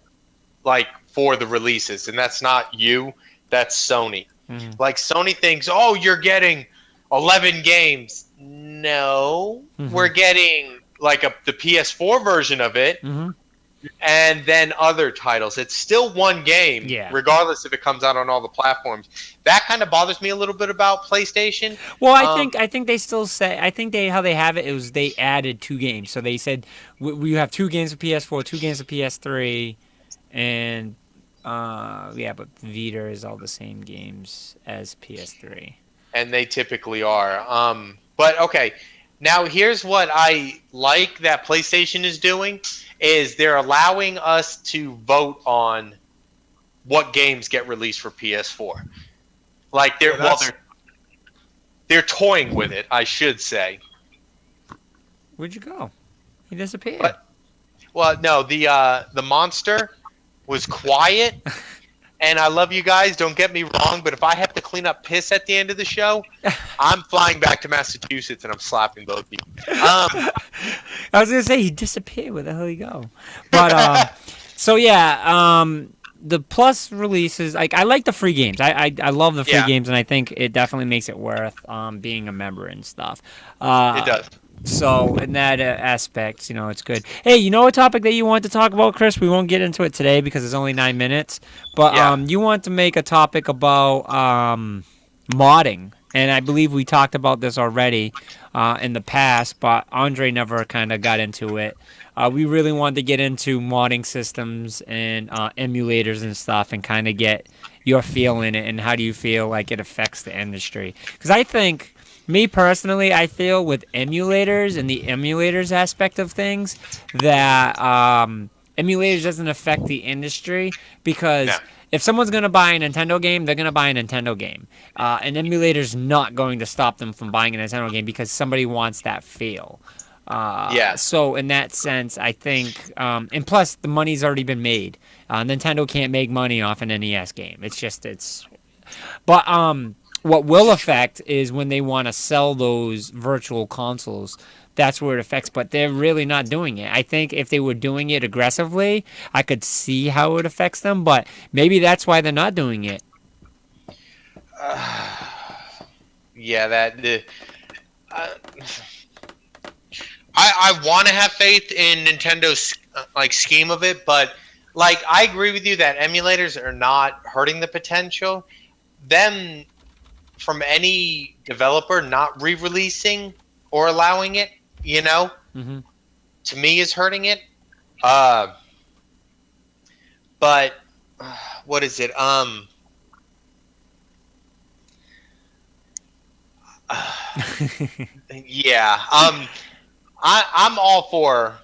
like for the releases, and that's not you. That's Sony. Mhm. Like Sony thinks, oh, you're getting 11 games. No, we're getting like the PS4 version of it, Mm-hmm. and then other titles. It's still one game, Yeah. regardless if it comes out on all the platforms. That kind of bothers me a little bit about PlayStation. Well, I think they still say how they have it is they added 2 games. So they said we have 2 games for PS4, 2 games for PS3, and yeah, but Vita is all the same games as PS3. And they typically are. But okay, now here's what I like that PlayStation is doing is they're allowing us to vote on what games get released for PS4. Like they're toying with it, I should say. Where'd you go? He disappeared. But- Well, no, the monster was quiet. And I love you guys. Don't get me wrong, but if I have to clean up piss at the end of the show, I'm flying back to Massachusetts and I'm slapping both of you. I was gonna say he disappeared. Where the hell he go? But so yeah, the Plus releases. Like I like the free games. I love the free Yeah. games, and I think it definitely makes it worth being a member and stuff. It does. So in that aspect, it's good. Hey, you know a topic that you want to talk about, Chris? We won't get into it today because it's only 9 minutes. But Yeah. you want to make a topic about modding, and I believe we talked about this already in the past, but Andre never kind of got into it. We really wanted to get into modding systems and emulators and stuff, and kind of get your feel in it, and how do you feel like it affects the industry? Because I think. Me personally, I feel with emulators and the emulators aspect of things that emulators doesn't affect the industry because No. if someone's going to buy a Nintendo game, they're going to buy a Nintendo game. An emulator's not going to stop them from buying a Nintendo game because somebody wants that feel. Yeah. So in that sense, I think, and plus the money's already been made. Nintendo can't make money off an NES game. But what will affect is when they want to sell those virtual consoles. That's where it affects, but they're really not doing it. I think if they were doing it aggressively, I could see how it affects them, but maybe that's why they're not doing it. Yeah, I want to have faith in Nintendo's scheme of it, but I agree with you that emulators are not hurting the potential. Them from any developer not re-releasing or allowing it, Mm-hmm. to me is hurting it. But what is it? Yeah. I'm all for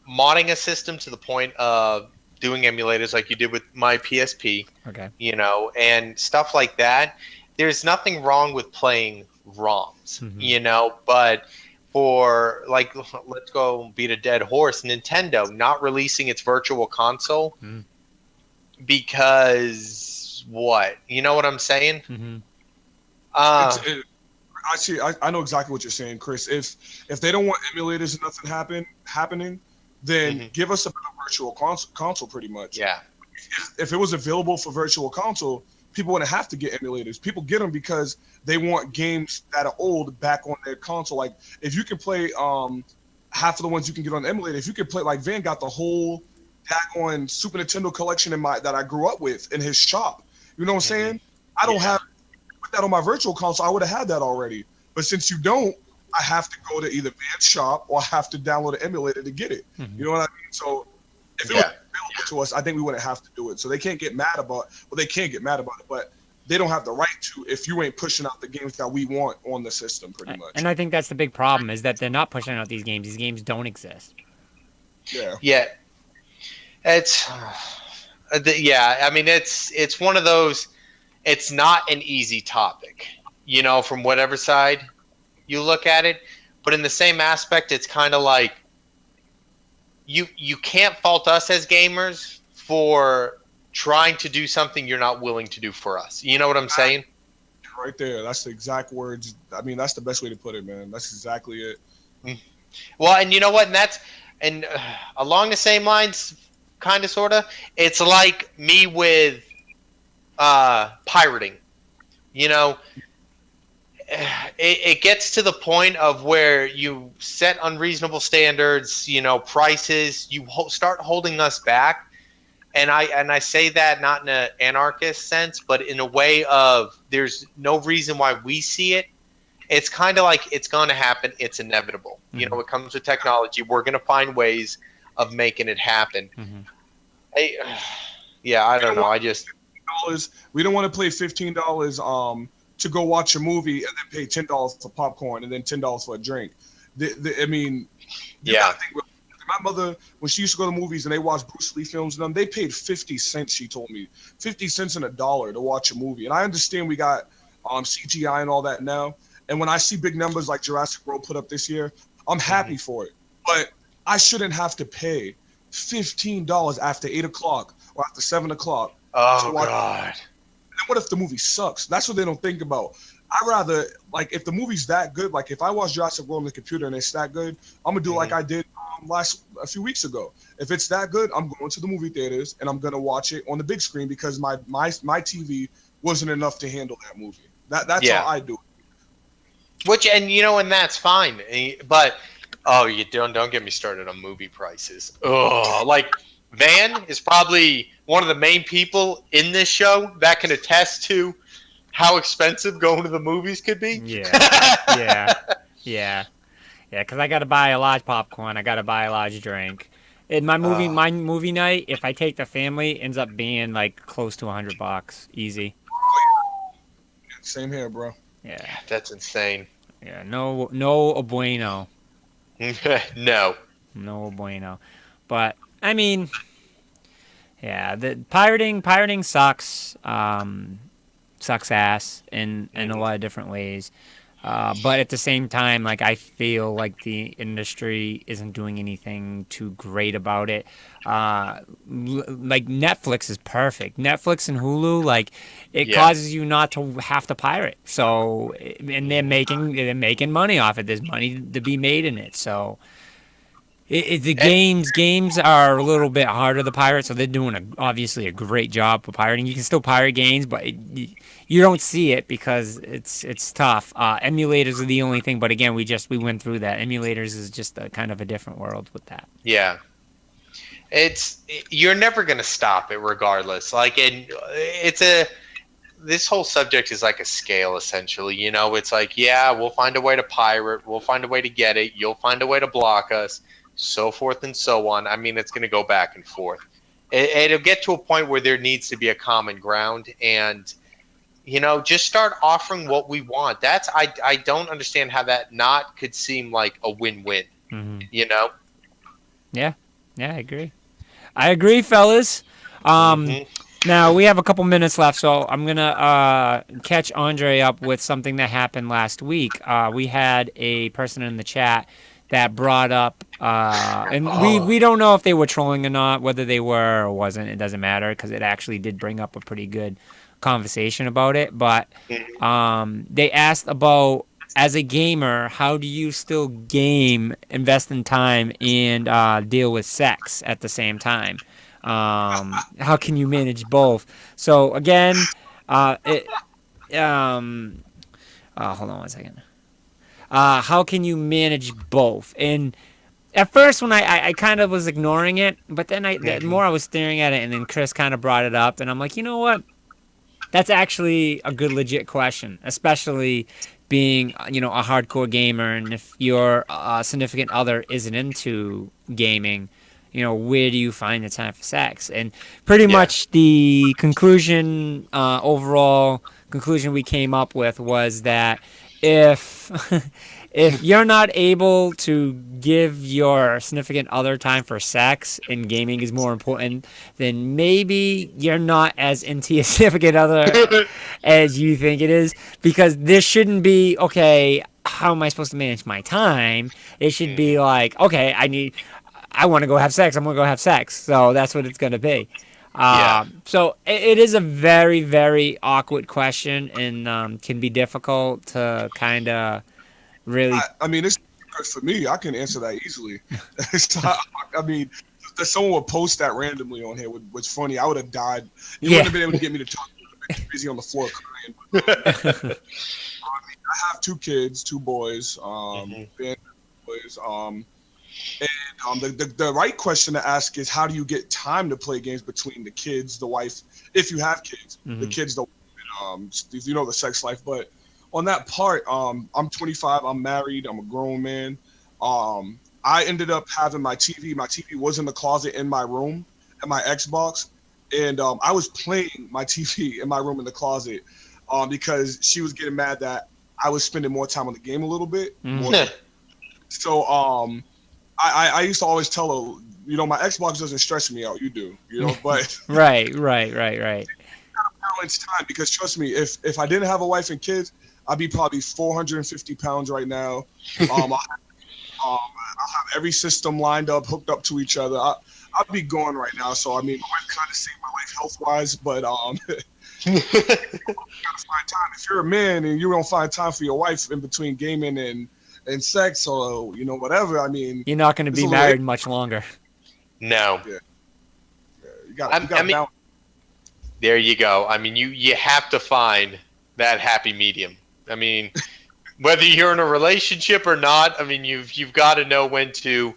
modding a system to the point of doing emulators like you did with my PSP. Okay. And stuff like that. There's nothing wrong with playing ROMs, but for let's go beat a dead horse, Nintendo not releasing its virtual console because what? You know what I'm saying? Mm-hmm. I know exactly what you're saying, Chris. If they don't want emulators and nothing happening, then give us a virtual console, pretty much. Yeah. If it was available for virtual console, people wouldn't have to get emulators. People get them because they want games that are old back on their console. Like if you can play half of the ones you can get on the emulator, if you can play like Van got the whole daggone Super Nintendo collection that I grew up with in his shop. You know what I'm saying? I don't have put that on my virtual console. I would have had that already. But since you don't, I have to go to either Van's shop or I have to download an emulator to get it. You know what I mean? So if it was available to us, I think we wouldn't have to do it. So they can't get mad about they can't get mad about it, but they don't have the right to if you ain't pushing out the games that we want on the system, pretty much. And I think that's the big problem is that they're not pushing out these games. These games don't exist. Yeah. It's I mean it's one of those. It's not an easy topic, you know, from whatever side you look at it. But in the same aspect, it's kind of like you can't fault us as gamers for trying to do something you're not willing to do for us. You know what I'm saying? Right there. That's the exact words. I mean, that's the best way to put it, man. That's exactly it. Well, and you know what? And along the same lines, kind of, sort of, it's like me with pirating. You know, it gets to the point of where you set unreasonable standards, you know, prices, you start holding us back. And I say that not in an anarchist sense, but in a way of there's no reason why we see it. It's kind of like it's going to happen. It's inevitable. You know, it comes with technology. We're going to find ways of making it happen. I don't know. I just we don't want to pay $15 to go watch a movie and then pay $10 for popcorn and then $10 for a drink. I mean, you gotta think, my mother, when she used to go to movies and they watched Bruce Lee films and them, they paid 50 cents, she told me. 50 cents and $1 to watch a movie. And I understand we got CGI and all that now. And when I see big numbers like Jurassic World put up this year, I'm happy for it. But I shouldn't have to pay $15 after 8 o'clock or after 7 o'clock. Oh, God. And then what if the movie sucks? That's what they don't think about. I'd rather, like, if the movie's that good, like, if I watch Jurassic World on the computer and it's that good, I'm going to do like I did a few weeks ago. If it's that good, I'm going to the movie theaters and I'm going to watch it on the big screen because my TV wasn't enough to handle that movie. That's how I do it. And that's fine. But, you don't get me started on movie prices. Oh, like, Van is probably one of the main people in this show that can attest to how expensive going to the movies could be. Yeah, because I got to buy a large popcorn. I got to buy a large drink. And my movie night, if I take the family, ends up being like close to $100 easy. Same here, bro. Yeah, that's insane. Yeah, no bueno. No bueno. But I mean, yeah, the pirating sucks. Sucks ass in a lot of different ways. But at the same time, like, I feel like the industry isn't doing anything too great about it. Like, Netflix is perfect. Netflix and Hulu, like, it causes you not to have to pirate. So, and they're making money off it. There's money to be made in it. So, games are a little bit harder to pirate. So they're doing obviously a great job for pirating. You can still pirate games, but you don't see it because it's tough. Emulators are the only thing, but again, we went through that. Emulators is just a kind of a different world with that. Yeah, you're never gonna stop it regardless. Like, this whole subject is like a scale essentially. You know, it's like, we'll find a way to pirate, we'll find a way to get it, you'll find a way to block us, so forth and so on. I mean, it's gonna go back and forth. It'll get to a point where there needs to be a common ground and. You know, just start offering what we want. I don't understand how that not could seem like a win-win. You know? Yeah, I agree, fellas. Now we have a couple minutes left, so I'm gonna catch Andre up with something that happened last week. We had a person in the chat that brought up, and we don't know if they were trolling or not, whether they were or wasn't. It doesn't matter because it actually did bring up a pretty good conversation about it. But they asked about, as a gamer, how do you still game, invest in time, and deal with sex at the same time? How can you manage both? So again, It hold on one second. How can you manage both? And at first, when I kind of was ignoring it, but then the more I was staring at it, and then Chris kind of brought it up, and I'm like, you know what? That's actually a good legit question, especially being a hardcore gamer, and if your significant other isn't into gaming, where do you find the time for sex? And pretty much the overall conclusion we came up with was that if if you're not able to give your significant other time for sex and gaming is more important, then maybe you're not as into your significant other as you think it is. Because this shouldn't be, okay, how am I supposed to manage my time? It should be like, okay, I want to go have sex. I'm going to go have sex. So that's what it's going to be. So it is a very, very awkward question, and can be difficult to kind of really. I mean, it's for me. I can answer that easily. I mean, if someone would post that randomly on here, which funny, I would have died. You wouldn't have been able to get me to talk. I've been busy on the floor crying. I mean, I have 2 kids, 2 boys. Boys. And the right question to ask is, how do you get time to play games between the kids, the wife, if you have kids, the kids, the the sex life. But on that part, I'm 25, I'm married, I'm a grown man. I ended up having my TV. My TV was in the closet in my room, and my Xbox, and I was playing my TV in my room in the closet because she was getting mad that I was spending more time on the game a little bit. So I used to always tell her, my Xbox doesn't stress me out. You do, but right. Balance time, because trust me, if I didn't have a wife and kids, I'd be probably 450 pounds right now. I'll have every system lined up, hooked up to each other. I'd be gone right now. So I mean, my wife kind of saved my life health wise, but you gotta find time. If you're a man and you don't find time for your wife in between gaming and sex or whatever, I mean, you're not going to be married much longer. No. Yeah. You got balance. There you go. I mean, you have to find that happy medium. I mean, whether you're in a relationship or not, I mean, you've got to know when to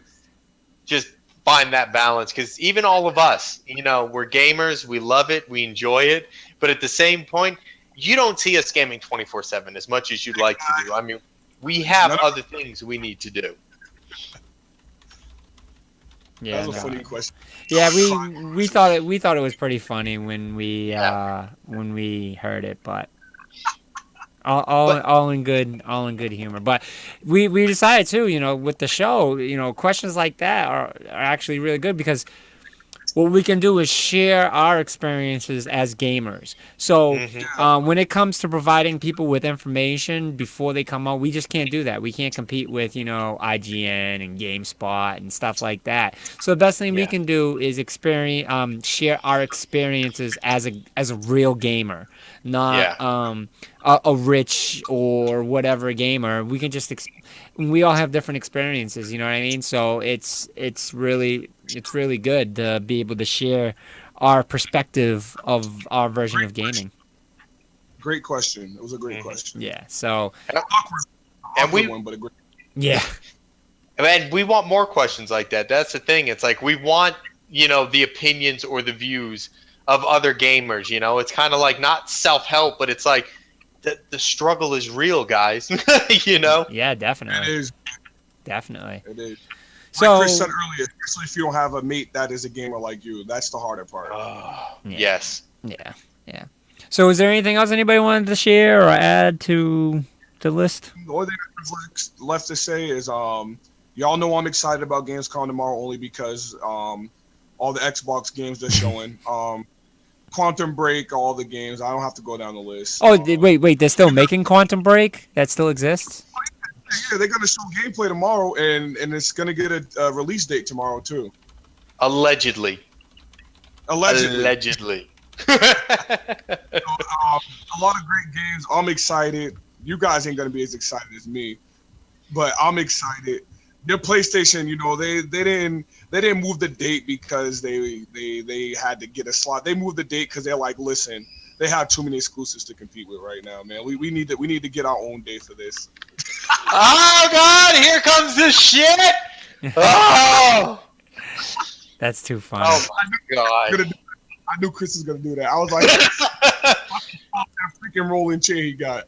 just find that balance. Because even all of us, we're gamers, we love it, we enjoy it, but at the same point, you don't see us gaming 24/7 as much as you'd like to do. I mean, we have other things we need to do. Yeah, that was a funny question. Yeah, we thought it was pretty funny when we heard it, but all in good humor. But we decided too, with the show, questions like that are actually really good, because what we can do is share our experiences as gamers. So when it comes to providing people with information before they come out, we just can't do that. We can't compete with, IGN and GameSpot and stuff like that. So the best thing we can do is share our experiences as a real gamer, not a rich or whatever gamer. We can just we all have different experiences, you know what I mean? So it's really good to be able to share our perspective of our version of gaming. Great question. It was a great question. Yeah. So and we want more questions like that. That's the thing. It's like we want, the opinions or the views of other gamers. It's kind of like not self-help, but it's like the struggle is real, guys. Yeah, definitely. It is. Definitely. It is. So, like Chris said earlier, especially if you don't have a mate that is a gamer like you, that's the harder part. Yes. Yeah. So is there anything else anybody wanted to share or add to the list? The only thing that's left to say is y'all know I'm excited about Gamescom tomorrow only because all the Xbox games they're showing. Quantum Break, all the games. I don't have to go down the list. Oh, wait, they're still making Quantum Break? That still exists? Yeah, they're gonna show gameplay tomorrow, and it's gonna get a release date tomorrow too. Allegedly. So, a lot of great games. I'm excited. You guys ain't gonna be as excited as me, but I'm excited. Their PlayStation, they didn't move the date because they had to get a slot. They moved the date because they're like, listen, they have too many exclusives to compete with right now, man. We need to get our own day for this. Oh God! Here comes this shit. Oh. That's too funny. Oh my God! I knew Chris was gonna do that. I was like, that freaking rolling chair he got.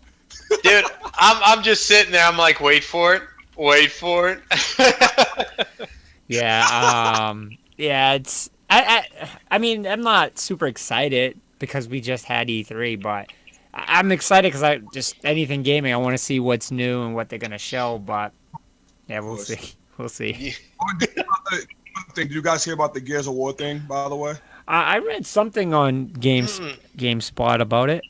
Dude, I'm just sitting there. I'm like, wait for it. Yeah. Yeah. It's. I mean, I'm not super excited because we just had E3, but I'm excited because I just anything gaming. I want to see what's new and what they're gonna show. But yeah, we'll see. We'll see. Did you guys hear about the Gears of War thing, by the way? I read something on GameSpot about it.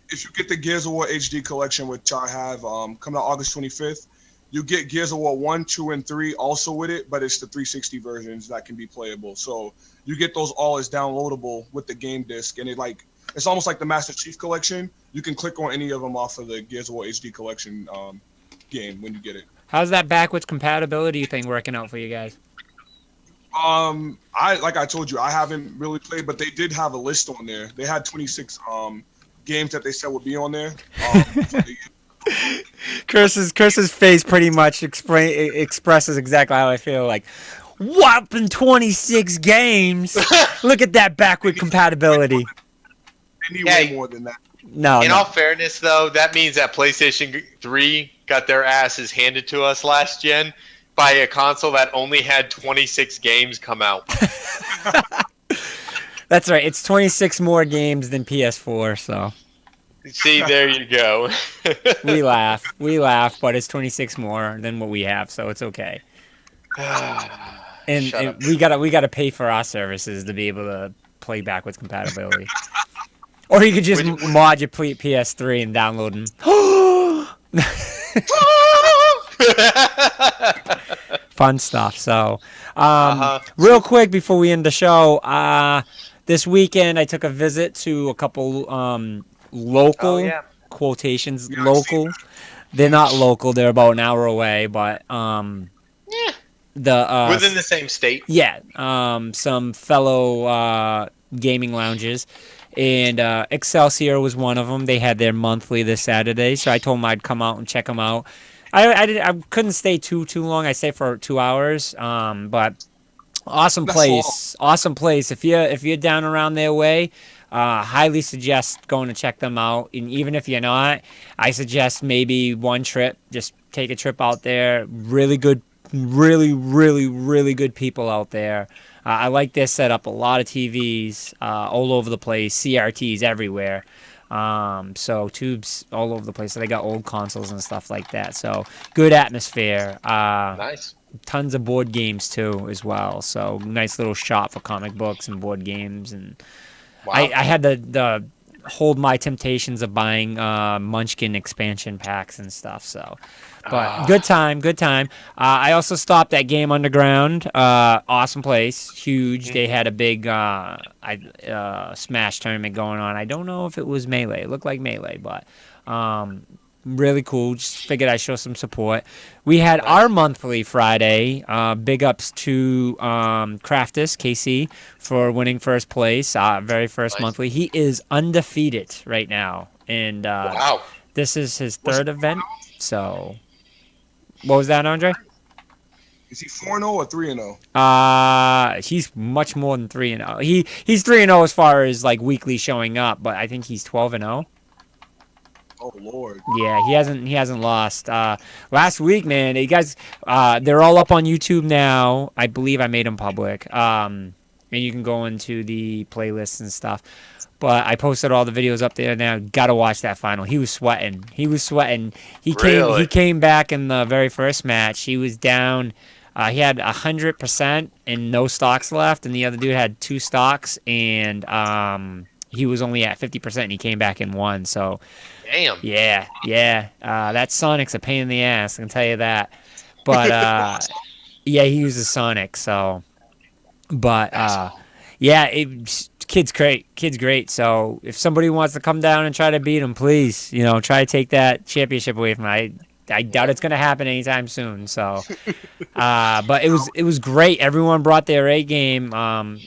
If you get the Gears of War HD collection, which I have, coming out August 25th, you get Gears of War 1, 2, and 3 also with it, but it's the 360 versions that can be playable. So you get those all as downloadable with the game disc, and it's almost like the Master Chief collection. You can click on any of them off of the Gears of War HD collection game when you get it. How's that backwards compatibility thing working out for you guys? Like I told you, I haven't really played, but they did have a list on there. They had 26 games that they said would be on there. Chris's face pretty much expresses exactly how I feel. Like, whopping 26 games. Look at that backward compatibility. They need way more than that. No. In all fairness, though, that means that PlayStation 3 got their asses handed to us last gen by a console that only had 26 games come out. That's right. It's 26 more games than PS4, so. See, there you go. We laugh, but it's 26 more than what we have, so it's okay. And we gotta pay for our services to be able to play backwards compatibility. Or you could just mod your PS3 and download them. Fun stuff. So, real quick before we end the show, this weekend I took a visit to a couple local quotations. Local. They're not local. They're about an hour away, but within the same state. Yeah. Some fellow gaming lounges. And Excelsior was one of them. They had their monthly this Saturday, so I told them I'd come out and check them out. I couldn't stay too long. I stayed for 2 hours. But awesome place. Awesome place. If you're down around their way, highly suggest going to check them out. And even if you're not, I suggest maybe one trip. Just take a trip out there. Really good, really good people out there. I like their setup. A lot of TVs all over the place. CRTs everywhere. So tubes all over the place. So they got old consoles and stuff like that. So good atmosphere. Nice. Tons of board games too as well. So nice little shop for comic books and board games. And wow. I had the hold my temptations of buying Munchkin expansion packs and stuff. So, but good time. I also stopped at Game Underground. Awesome place, huge. They had a big Smash tournament going on. I don't know if it was Melee. It looked like Melee, but really cool. Just figured I'd show some support. We had our monthly Friday. Big ups to Craftus KC for winning first place. Very first monthly. He is undefeated right now, and wow. This is his third event. So, what was that, Andre? Is he 4-0 or 3-0? He's much more than 3-0. He's 3-0 as far as like weekly showing up, but I think he's 12-0. Oh Lord. Yeah, he hasn't lost. Last week, man, you guys, they're all up on YouTube now. I believe I made them public. And you can go into the playlists and stuff. But I posted all the videos up there now. Gotta watch that final. He was sweating. He came back in the very first match. He was down. He had 100% and no stocks left, and the other dude had 2 stocks, and he was only at 50%, and he came back and won. So, damn. Yeah. That Sonic's a pain in the ass. I can tell you that. But yeah, he uses Sonic. So, but yeah, kid's great. So if somebody wants to come down and try to beat him, please, try to take that championship away from him. I doubt it's going to happen anytime soon. So, but it was great. Everyone brought their A game.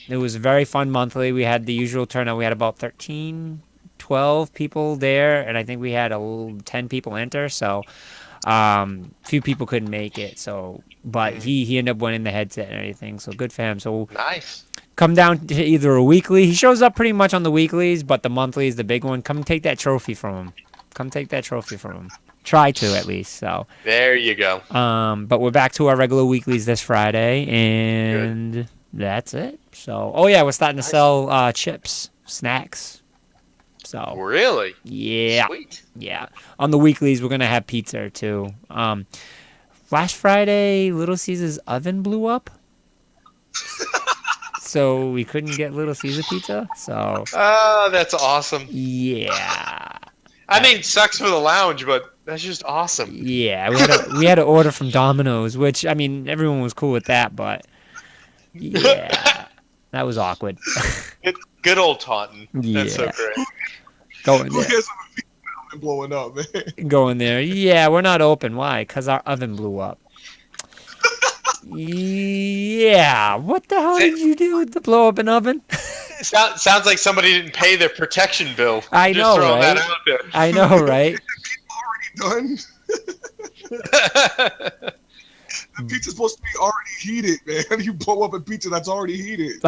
It was a very fun monthly. We had the usual turnout. We had about 13 12 people there, and I think we had 10 people enter. So, few people couldn't make it. So, but he ended up winning the headset and everything. So good for him. So Nice. come down to either a weekly. He shows up pretty much on the weeklies, but the monthly is the big one. Come take that trophy from him. Come take that trophy from him. Try to, at least. So There you go. but we're back to our regular weeklies this Friday, and that's it. So, oh yeah, we're starting to sell chips, snacks. So Really? yeah, Sweet. yeah. On the weeklies, we're gonna have pizza too. Last Friday, Little Caesar's oven blew up, so we couldn't get Little Caesar pizza. So Oh, that's awesome. yeah. I mean, sucks for the lounge, but that's just awesome. Yeah, we had to order from Domino's, which, I mean, everyone was cool with that, but yeah, that was awkward. Good old Taunton. That's so Yeah. great. Going Who there, cares if the blowing up, man? going there. Yeah, we're not open. Why? Because our oven blew up. Yeah, what the hell did you do with the blow up an oven? Sounds like somebody didn't pay their protection bill. I Just know, throwing right? that out there. I know, right? Done. The pizza's supposed to be already heated, man. You blow up a pizza that's already heated.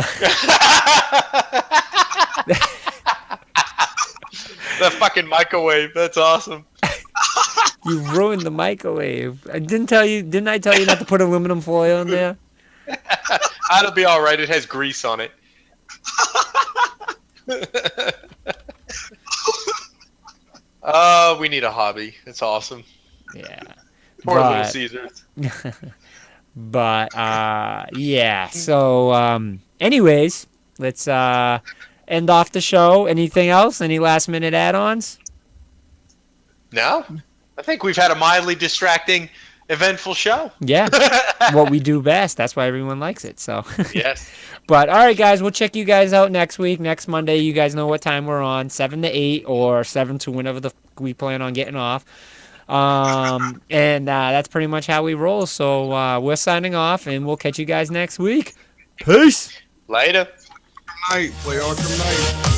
The fucking microwave. That's awesome. You ruined the microwave. Didn't I tell you not to put aluminum foil in there? That'll be all right. It has grease on it. Oh, we need a hobby. It's awesome. Yeah. Poor Little But- Caesars. But yeah. So anyways, let's end off the show. Anything else? Any last minute add-ons? No? I think we've had a mildly distracting, eventful show. Yeah. What we do best. That's why everyone likes it. So Yes. but all right, guys, we'll check you guys out next week. Next Monday, you guys know what time we're on, 7 to 8 or 7 to whenever we plan on getting off. And that's pretty much how we roll. So we're signing off, and we'll catch you guys next week. Peace. Later. Night, play Arkham Knight.